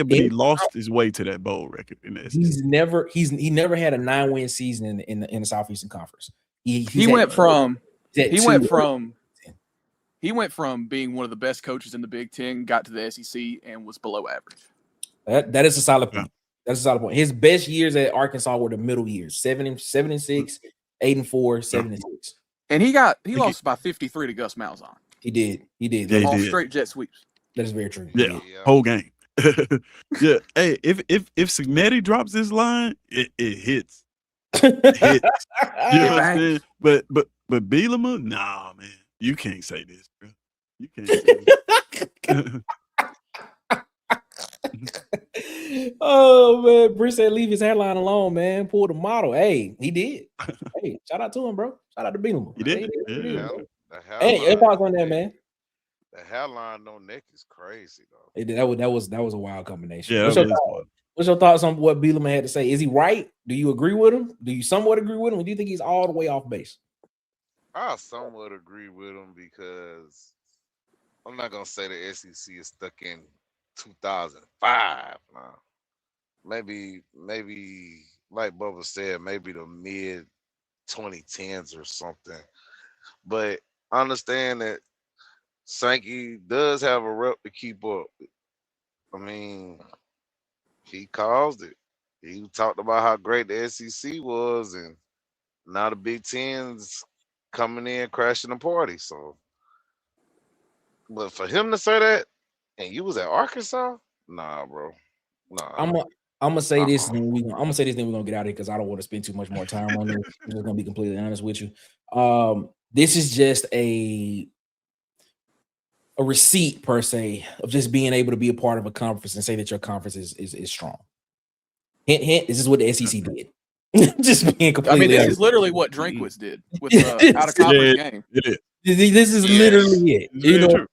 he lost his way to that bowl record in the SEC. He never had a 9-win season in the Southeastern Conference. He went from being one of the best coaches in the Big Ten, got to the SEC and was below average. That is a solid point. That's a solid point. His best years at Arkansas were the middle years: 7-6, 8-4, 7-6. And he lost by 53 to Gus Malzahn. He did. Yeah, all straight jet sweeps. That is very true. Yeah. Whole game. Yeah. Hey, if Signetti drops this line, it hits. It hits. You know what I'm saying? But Bielema, nah, man, you can't say this, bro. You can't say this. Oh man, Britt said leave his hairline alone, man. Pull the model. Hey, he did. Hey, shout out to him, bro. Shout out to Bielema. He did. Hey, your thoughts on that, man? The hairline on neck is crazy, though. That was a wild combination. Yeah, what's your thoughts on what Bielema had to say? Is he right? Do you agree with him? Do you somewhat agree with him? Or do you think he's all the way off base? I somewhat agree with him because I'm not gonna say the SEC is stuck in 2005. Maybe like Bubba said, maybe the mid 2010s or something. But I understand that Sankey does have a rep to keep up. I mean, he caused it. He talked about how great the SEC was, and now the Big Ten's coming in crashing the party. So, but for him to say that, and you was at Arkansas, nah, bro. Nah. I'm gonna say this, and then we're gonna get out of here because I don't want to spend too much more time on this. I'm just gonna be completely honest with you. this is just a receipt per se of just being able to be a part of a conference and say that your conference is strong. Hint, hint. This is what the SEC did. Just being completely. I mean, this honest. is literally what Drinkwitz did with the out of conference game. This is literally it. You know,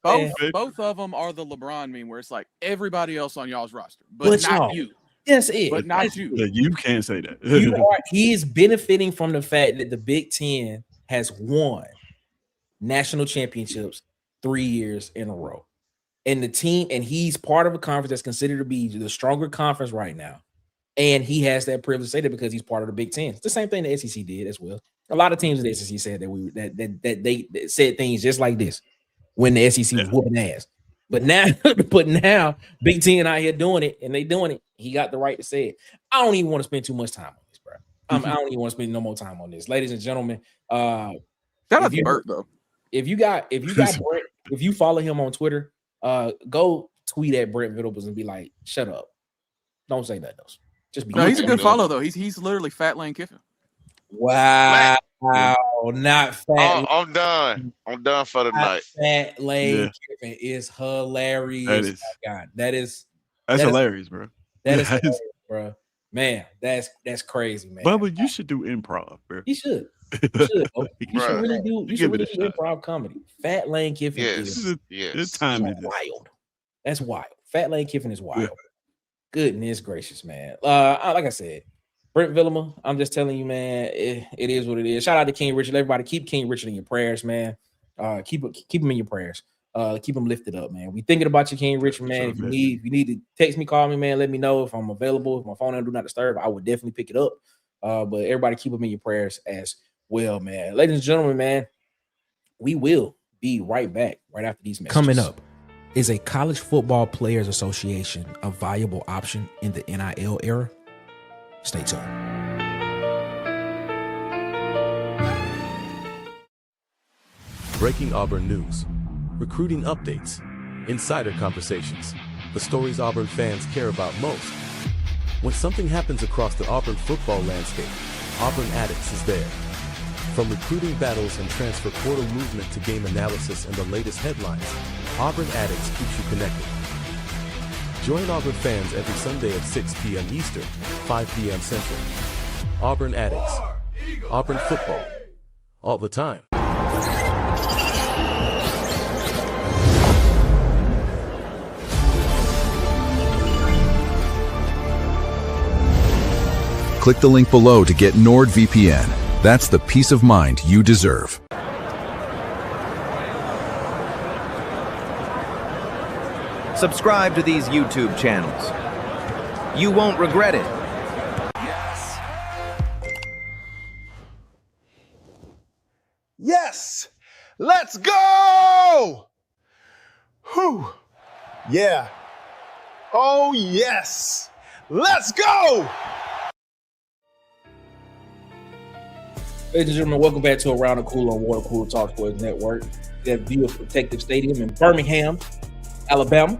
Both of them are the LeBron meme where it's like everybody else on y'all's roster, but not y'all. you. Yes, it. But not you. You can't say that. He is benefiting from the fact that the Big Ten has won national championships 3 years in a row. And the team, and he's part of a conference that's considered to be the stronger conference right now. And he has that privilege to say that because he's part of the Big Ten. It's the same thing the SEC did as well. A lot of teams in the SEC said that they said things just like this when the SEC was whooping ass. But now Big Ten out here doing it, and they doing it. He got the right to say it. I don't even want to spend too much time on this, bro. I don't even want to spend no more time on this, ladies and gentlemen. Shout out to Bert though. If you got Brett, if you follow him on Twitter, go tweet at Bret Bielema and be like, "Shut up, don't say that." Else. Just be. No, he's a good follow though. He's literally Fat Lane Kiffin. Wow, not Fat. I'm done. I'm done for the night. Fat Lane Kiffin is hilarious. That is hilarious, bro. That is hilarious, bro. Man, that's crazy, man. Bubba, you should do improv, bro. You should. You should really do improv comedy. Fat Lane Kiffin is wild. That's wild. Fat Lane Kiffin is wild. Goodness gracious, man. Like I said, Bret Bielema, I'm just telling you, man, it is what it is. Shout out to King Richard. Everybody keep King Richard in your prayers, man. Keep him in your prayers. Keep him lifted up, man. We thinking about you, King Richard, man. If you need to text me, call me, man. Let me know if I'm available. If my phone do not disturb, I would definitely pick it up. But everybody keep him in your prayers as well, man. Ladies and gentlemen, man, we will be right back right after these messages. Coming up, is a college football players association a viable option in the NIL era? Stay tuned. Breaking Auburn news, recruiting updates, insider conversations, the stories Auburn fans care about most. When something happens across the Auburn football landscape, Auburn Addicts is there. From recruiting battles and transfer portal movement to game analysis and the latest headlines, Auburn Addicts keeps you connected. Join Auburn fans every Sunday at 6 p.m. Eastern, 5 p.m. Central. Auburn Addicts. Auburn football. All the time. Click the link below to get NORDVPN. That's the peace of mind you deserve. Subscribe to these YouTube channels. You won't regret it. Yes! Let's go! Whew. Yeah. Oh, yes! Let's go! Ladies and gentlemen, welcome back to Around the Cooler on Water Cooler Talk Sports Network. That view of Protective Stadium in Birmingham, Alabama,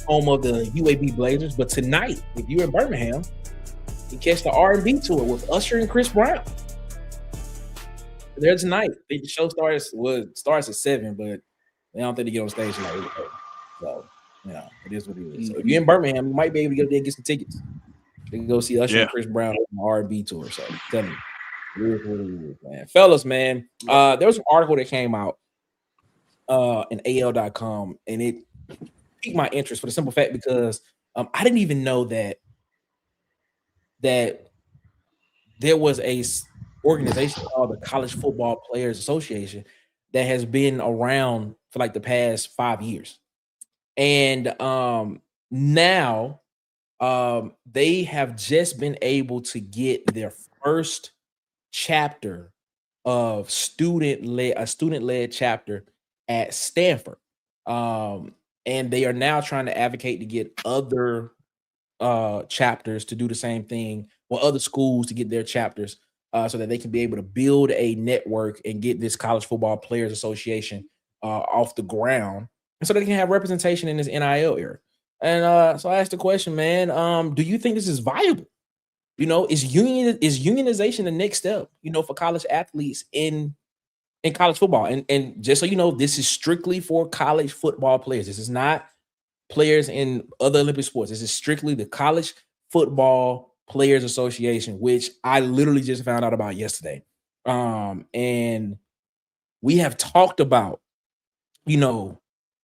home of the UAB Blazers. But tonight, if you're in Birmingham, you catch the R&B tour with Usher and Chris Brown. There tonight. The show starts at 7, but I don't think they get on stage like 8. So, it is what it is. So if you're in Birmingham, you might be able to get some tickets. You can go see Usher and Chris Brown on the R&B tour. So tell me. It is what it is, man. Fellas, man, there was an article that came out in AL.com, and it piqued my interest for the simple fact because I didn't even know that there was a organization called the College Football Players Association that has been around for like the past 5 years. And now they have just been able to get their first chapter of student-led chapter at Stanford. And they are now trying to advocate to get other chapters to do the same thing, or other schools to get their chapters so that they can be able to build a network and get this College Football Players Association off the ground, and so they can have representation in this NIL era. And so I asked the question, man, do you think this is viable? Is unionization the next step, for college athletes in in college football. And just so you know, this is strictly for college football players. This is not players in other Olympic sports. This is strictly the College Football Players Association, which I literally just found out about yesterday. And we have talked about, you know,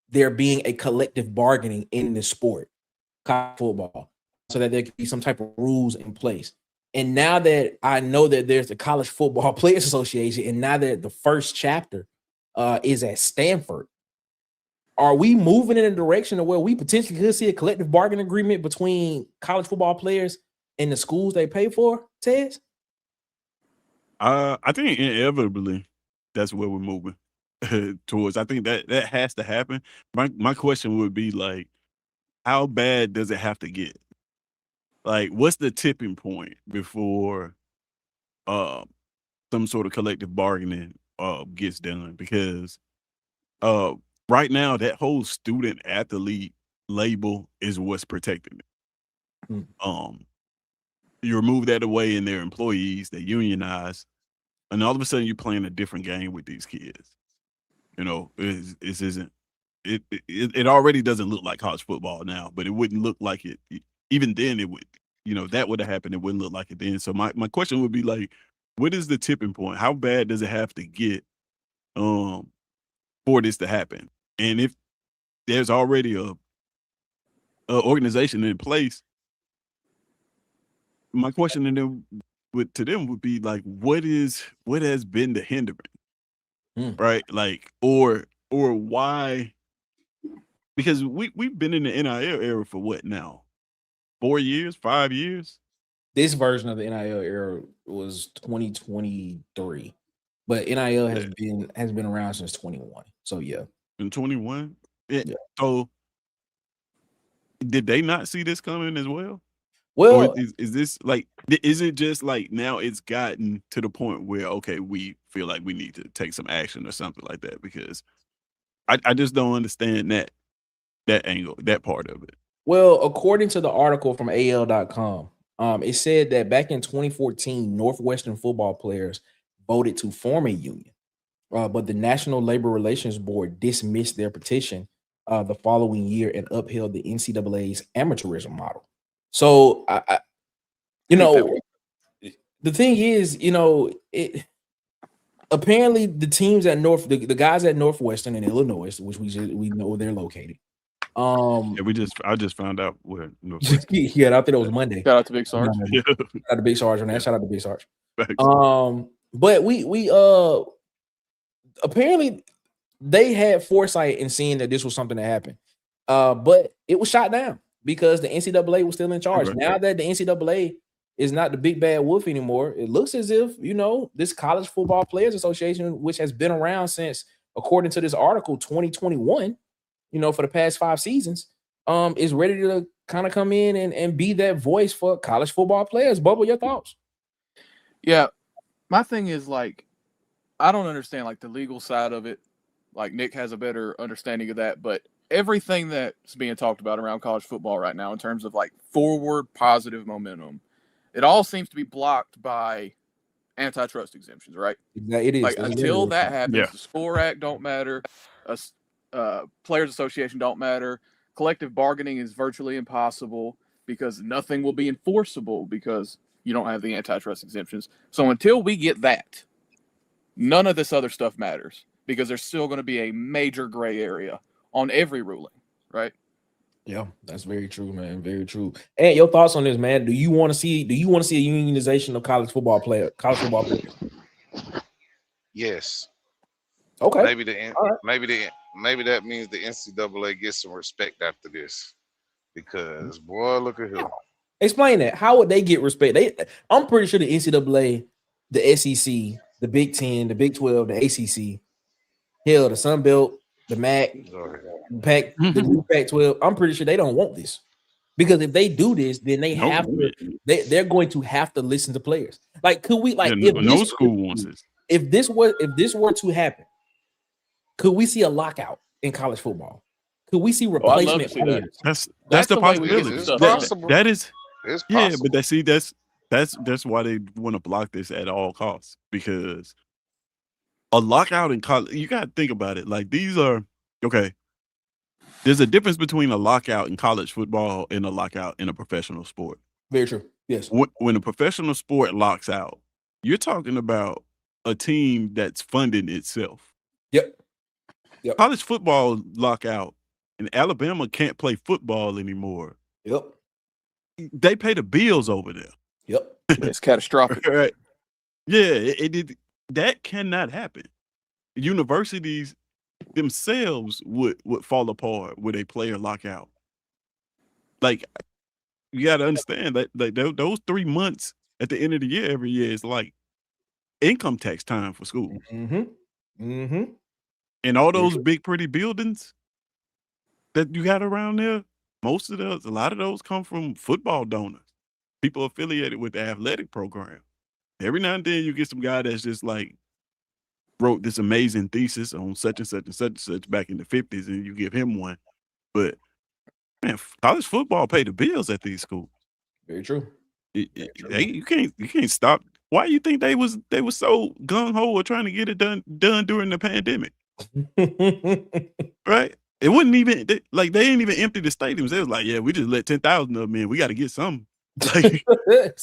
there being a collective bargaining in the sport, college football, so that there can be some type of rules in place. And now that I know that there's the College Football Players Association, and now that the first chapter is at Stanford, are we moving in a direction of where we potentially could see a collective bargaining agreement between college football players and the schools they pay for, Tez? I think inevitably that's where we're moving towards. I think that has to happen. My question would be like, how bad does it have to get? Like, what's the tipping point before some sort of collective bargaining gets done? Because right now, that whole student athlete label is what's protecting it. You remove that away and their employees, they unionize, and all of a sudden you're playing a different game with these kids. You know, it already doesn't look like college football now, but it wouldn't look like it. Even then it would, you know, that would have happened. It wouldn't look like it then. So my question would be like, what is the tipping point? How bad does it have to get for this to happen? And if there's already a organization in place, my question to them would be like, what has been the hindrance, right? Like, or why? Because we've been in the NIL era for what now? 4 years, 5 years? This version of the NIL era was 2023, but NIL has been around since 21. So yeah, in 21. So did they not see this coming as well? Well, or is this like, is it just like now it's gotten to the point where, okay, we feel like we need to take some action or something like that? Because I just don't understand that angle, that part of it. Well, according to the article from AL.com, it said that back in 2014, Northwestern football players voted to form a union, but the National Labor Relations Board dismissed their petition the following year and upheld the NCAA's amateurism model. So, you know, the thing is, you know, apparently the teams at the guys at Northwestern in Illinois, which we know where they're located. Yeah, I just found out where Northwestern. Yeah, I think it was Monday. Shout out to Big Sarge. Shout out to Big Sarge on that. Shout out to Big Sarge. Thanks. But we apparently they had foresight in seeing that this was something that happened. But it was shot down because the NCAA was still in charge. Right. Now that the NCAA is not the big bad wolf anymore, it looks as if, you know, this College Football Players Association, which has been around since, according to this article, 2021, you know, for the past 5 seasons, is ready to kind of come in and be that voice for college football players. Bubba, your thoughts? Yeah, my thing is, like, I don't understand, like, the legal side of it. Like, Nick has a better understanding of that, but everything that's being talked about around college football right now in terms of, like, forward positive momentum, it all seems to be blocked by antitrust exemptions, right? Yeah, it is. Like, until that happens, the SCORE Act don't matter, Players Association don't matter, collective bargaining is virtually impossible because nothing will be enforceable because you don't have the antitrust exemptions. So until we get that, none of this other stuff matters because there's still going to be a major gray area on every ruling, right? Yeah, that's very true, man. Very true. And your thoughts on this, man? Do you want to see a unionization of college football players? Yes. Okay. Maybe that means the NCAA gets some respect after this, because boy, look at him. Explain that. How would they get respect? I'm pretty sure the NCAA, the SEC, the Big 10, the Big 12, the ACC, hell, the Sun Belt, the MAC, the new Pac-12. I'm pretty sure they don't want this, because if they do this, then they're going to have to listen to players. Like, could we no school wants this? If this were to happen, could we see a lockout in college football? Could we see replacement players? That's the possibility. That is, it's yeah, possible. but that's why they want to block this at all costs, because a lockout in college, you got to think about it. Like, these are okay. There's a difference between a lockout in college football and a lockout in a professional sport. Very true. Yes. When a professional sport locks out, you're talking about a team that's funding itself. Yep. College football lockout, and Alabama can't play football anymore. Yep. They pay the bills over there. Yep. It's catastrophic. Right. Yeah, that cannot happen. Universities themselves would fall apart with a player lockout. Like, you got to understand that those 3 months at the end of the year every year is like income tax time for school. And all those big pretty buildings that you got around there, a lot of those come from football donors, people affiliated with the athletic program. Every now and then you get some guy that's just like wrote this amazing thesis on such and such and such and such back in the 50s, and you give him one. But man, college football pay the bills at these schools. Very true. You can't stop. Why you think they was so gung ho or trying to get it done during the pandemic? Right? It wouldn't even they ain't even empty the stadiums. They was like, yeah, we just let 10,000 of them in. We got to get some. Like,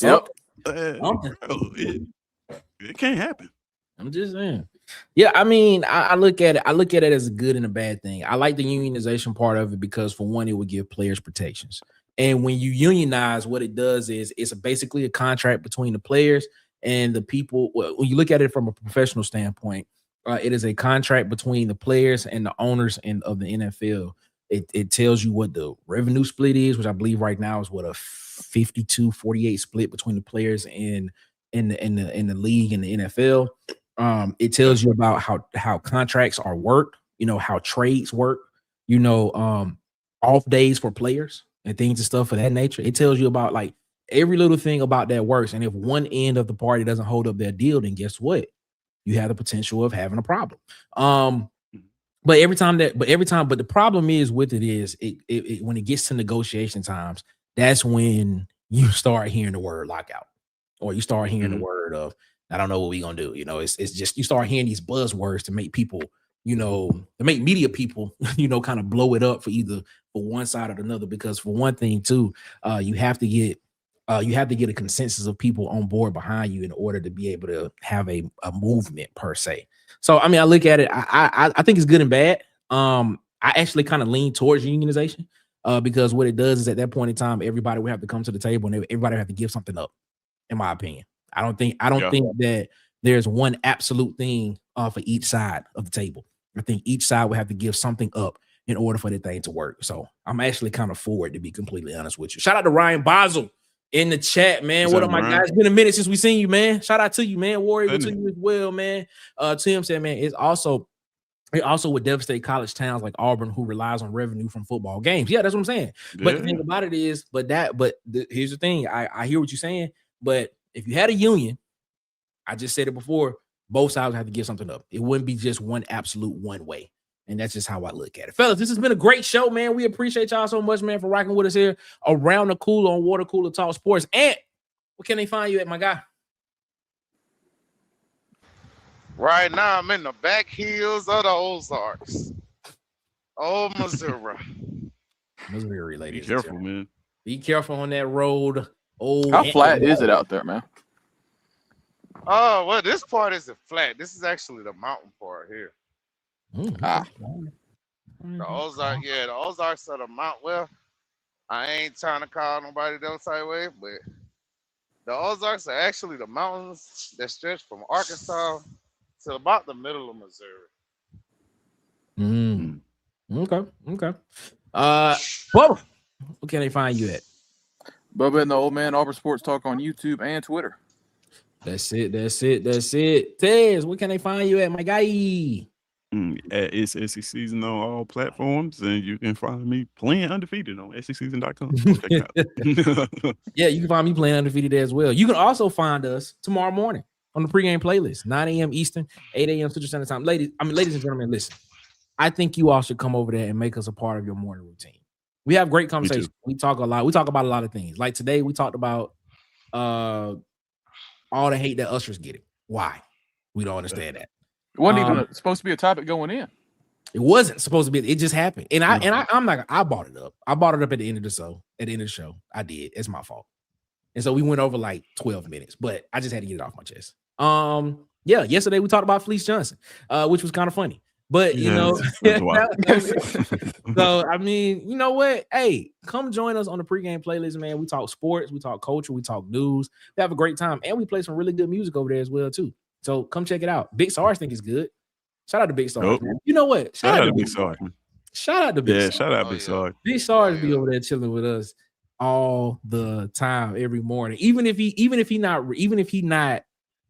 Yep. It can't happen. I'm just saying. Yeah, I mean, I look at it as a good and a bad thing. I like the unionization part of it because, for one, it would give players protections. And when you unionize, what it does is it's basically a contract between the players and the people. When you look at it from a professional standpoint, it is a contract between the players and the owners of the NFL. It tells you what the revenue split is, which I believe right now is what a 52-48 split between the players and in the league and the NFL. It tells you about how contracts are worked, how trades work, off days for players and things and stuff of that nature. It tells you about like every little thing about that works. And if one end of the party doesn't hold up their deal, then guess what? You have the potential of having a problem. But the problem is with it is it when it gets to negotiation times, that's when you start hearing the word lockout, or you start hearing the word of, I don't know what we're gonna do. It's just you start hearing these buzzwords to make people, to make media people, kind of blow it up for one side or another. Because for one thing, too, you have to get a consensus of people on board behind you in order to be able to have a movement per se. So I mean, I look at it. I think it's good and bad. I actually kind of lean towards unionization because what it does is at that point in time, everybody will have to come to the table and everybody will have to give something up. In my opinion, I don't think that there's one absolute thing for each side of the table. I think each side will have to give something up in order for the thing to work. So I'm actually kind of for it, to be completely honest with you. Shout out to Ryan Basel in the chat, man. What up, my guys? It's been a minute since we seen you, man. Shout out to you, man. Warrior to you as well, man. Tim said, man, it also would devastate college towns like Auburn, who relies on revenue from football games. Yeah, that's what I'm saying. Yeah. But the thing about it is, here's the thing. I hear what you're saying, but if you had a union, I just said it before, both sides have to give something up. It wouldn't be just one absolute one way. And that's just how I look at it. Fellas, this has been a great show, man. We appreciate y'all so much, man, for rocking with us here around the cooler on Water Cooler Talk Sports. And where can they find you at, my guy? Right now, I'm in the back hills of the Ozarks. Oh, Missouri. Missouri, ladies. Be careful, man. Be careful on that road. How flat is it out there, man? Oh, well, this part isn't flat. This is actually the mountain part here. The Ozarks, the Ozarks are the mountain. Well, I ain't trying to call nobody that type way, but the Ozarks are actually the mountains that stretch from Arkansas to about the middle of Missouri. Okay. Bubba, where can they find you at? Bubba and the Old Man Auburn Sports Talk on YouTube and Twitter. That's it. Tez, where can they find you at, my guy? It's SEC Season on all platforms, and you can find me playing undefeated on SECseason.com. Yeah, you can find me playing undefeated there as well. You can also find us tomorrow morning on the pregame playlist, 9 a.m. Eastern, 8 a.m. Central Standard Time. Ladies and gentlemen, listen. I think you all should come over there and make us a part of your morning routine. We have great conversations. We talk a lot. We talk about a lot of things. Like today, we talked about all the hate that ushers get it. Why? We don't understand that. It wasn't even supposed to be a topic going in. It wasn't supposed to be. It just happened, and I'm not. I brought it up. I brought it up at the end of the show. At the end of the show, I did. It's my fault. And so we went over like 12 minutes, but I just had to get it off my chest. Yeah. Yesterday we talked about Felice Johnson, which was kind of funny. But you know, so I mean, you know what? Hey, come join us on the pregame playlist, man. We talk sports, we talk culture, we talk news. We have a great time, and we play some really good music over there as well too. So come check it out. Big Stars think it's good. Shout out to Big Stars. Man. You know what? Shout out to Big Stars. Shout out to Big Stars. Shout out Big Stars. Big Stars be over there chilling with us all the time, every morning. Even if he not,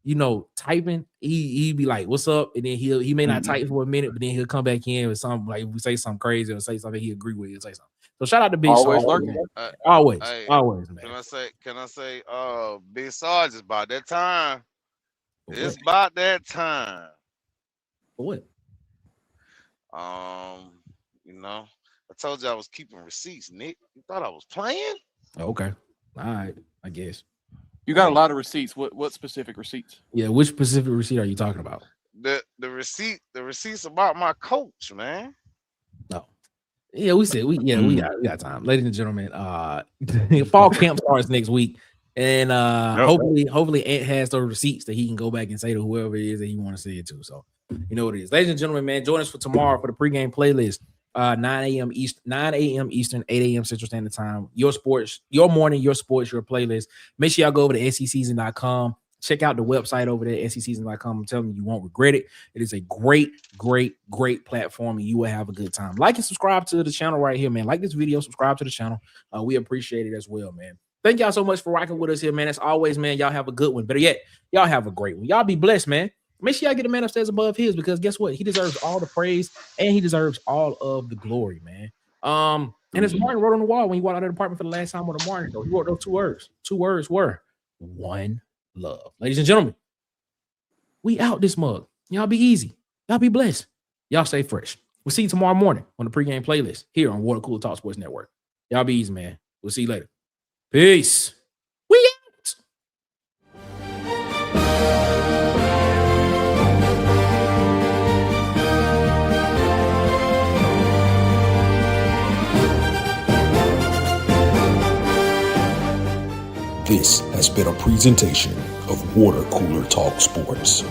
you know, typing, he be like, "What's up?" And then he may not type for a minute, but then he'll come back in with something like, if we say something crazy or say something he agree with, he'll say something. So shout out to Big Stars. Always, man. Can I say, Big Sarge is about that time. It's about that time. For what? You know, I told you I was keeping receipts, Nick. You thought I was playing? Okay. All right, I guess. You got a lot of receipts. What specific receipts? Yeah, which specific receipt are you talking about? The receipts about my coach, man. No. Yeah, we got time. Ladies and gentlemen, fall camp starts next week. And hopefully Ant has those receipts that he can go back and say to whoever it is that he want to say it to. So you know what it is. Ladies and gentlemen, man, join us for tomorrow for the pregame playlist. 9 a.m. Eastern, 8 a.m. Central Standard Time. Your sports, your morning, your sports, your playlist. Make sure y'all go over to SECseason.com. Check out the website over there, SECseason.com. I'm telling you won't regret it. It is a great platform, and you will have a good time. Like and subscribe to the channel right here, man. Like this video, subscribe to the channel. We appreciate it as well, man. Thank y'all so much for rocking with us here, man. As always, man, y'all have a good one. Better yet, y'all have a great one. Y'all be blessed, man. Make sure y'all get a man upstairs above his, because guess what? He deserves all the praise and he deserves all of the glory, man. And as Martin wrote on the wall when he walked out of the apartment for the last time on the Martin show, he wrote those 2 words. 2 words were one love. Ladies and gentlemen, we out this mug. Y'all be easy. Y'all be blessed. Y'all stay fresh. We'll see you tomorrow morning on the pregame playlist here on Water Cooler Talk Sports Network. Y'all be easy, man. We'll see you later. Peace. We out. This has been a presentation of Water Cooler Talk Sports.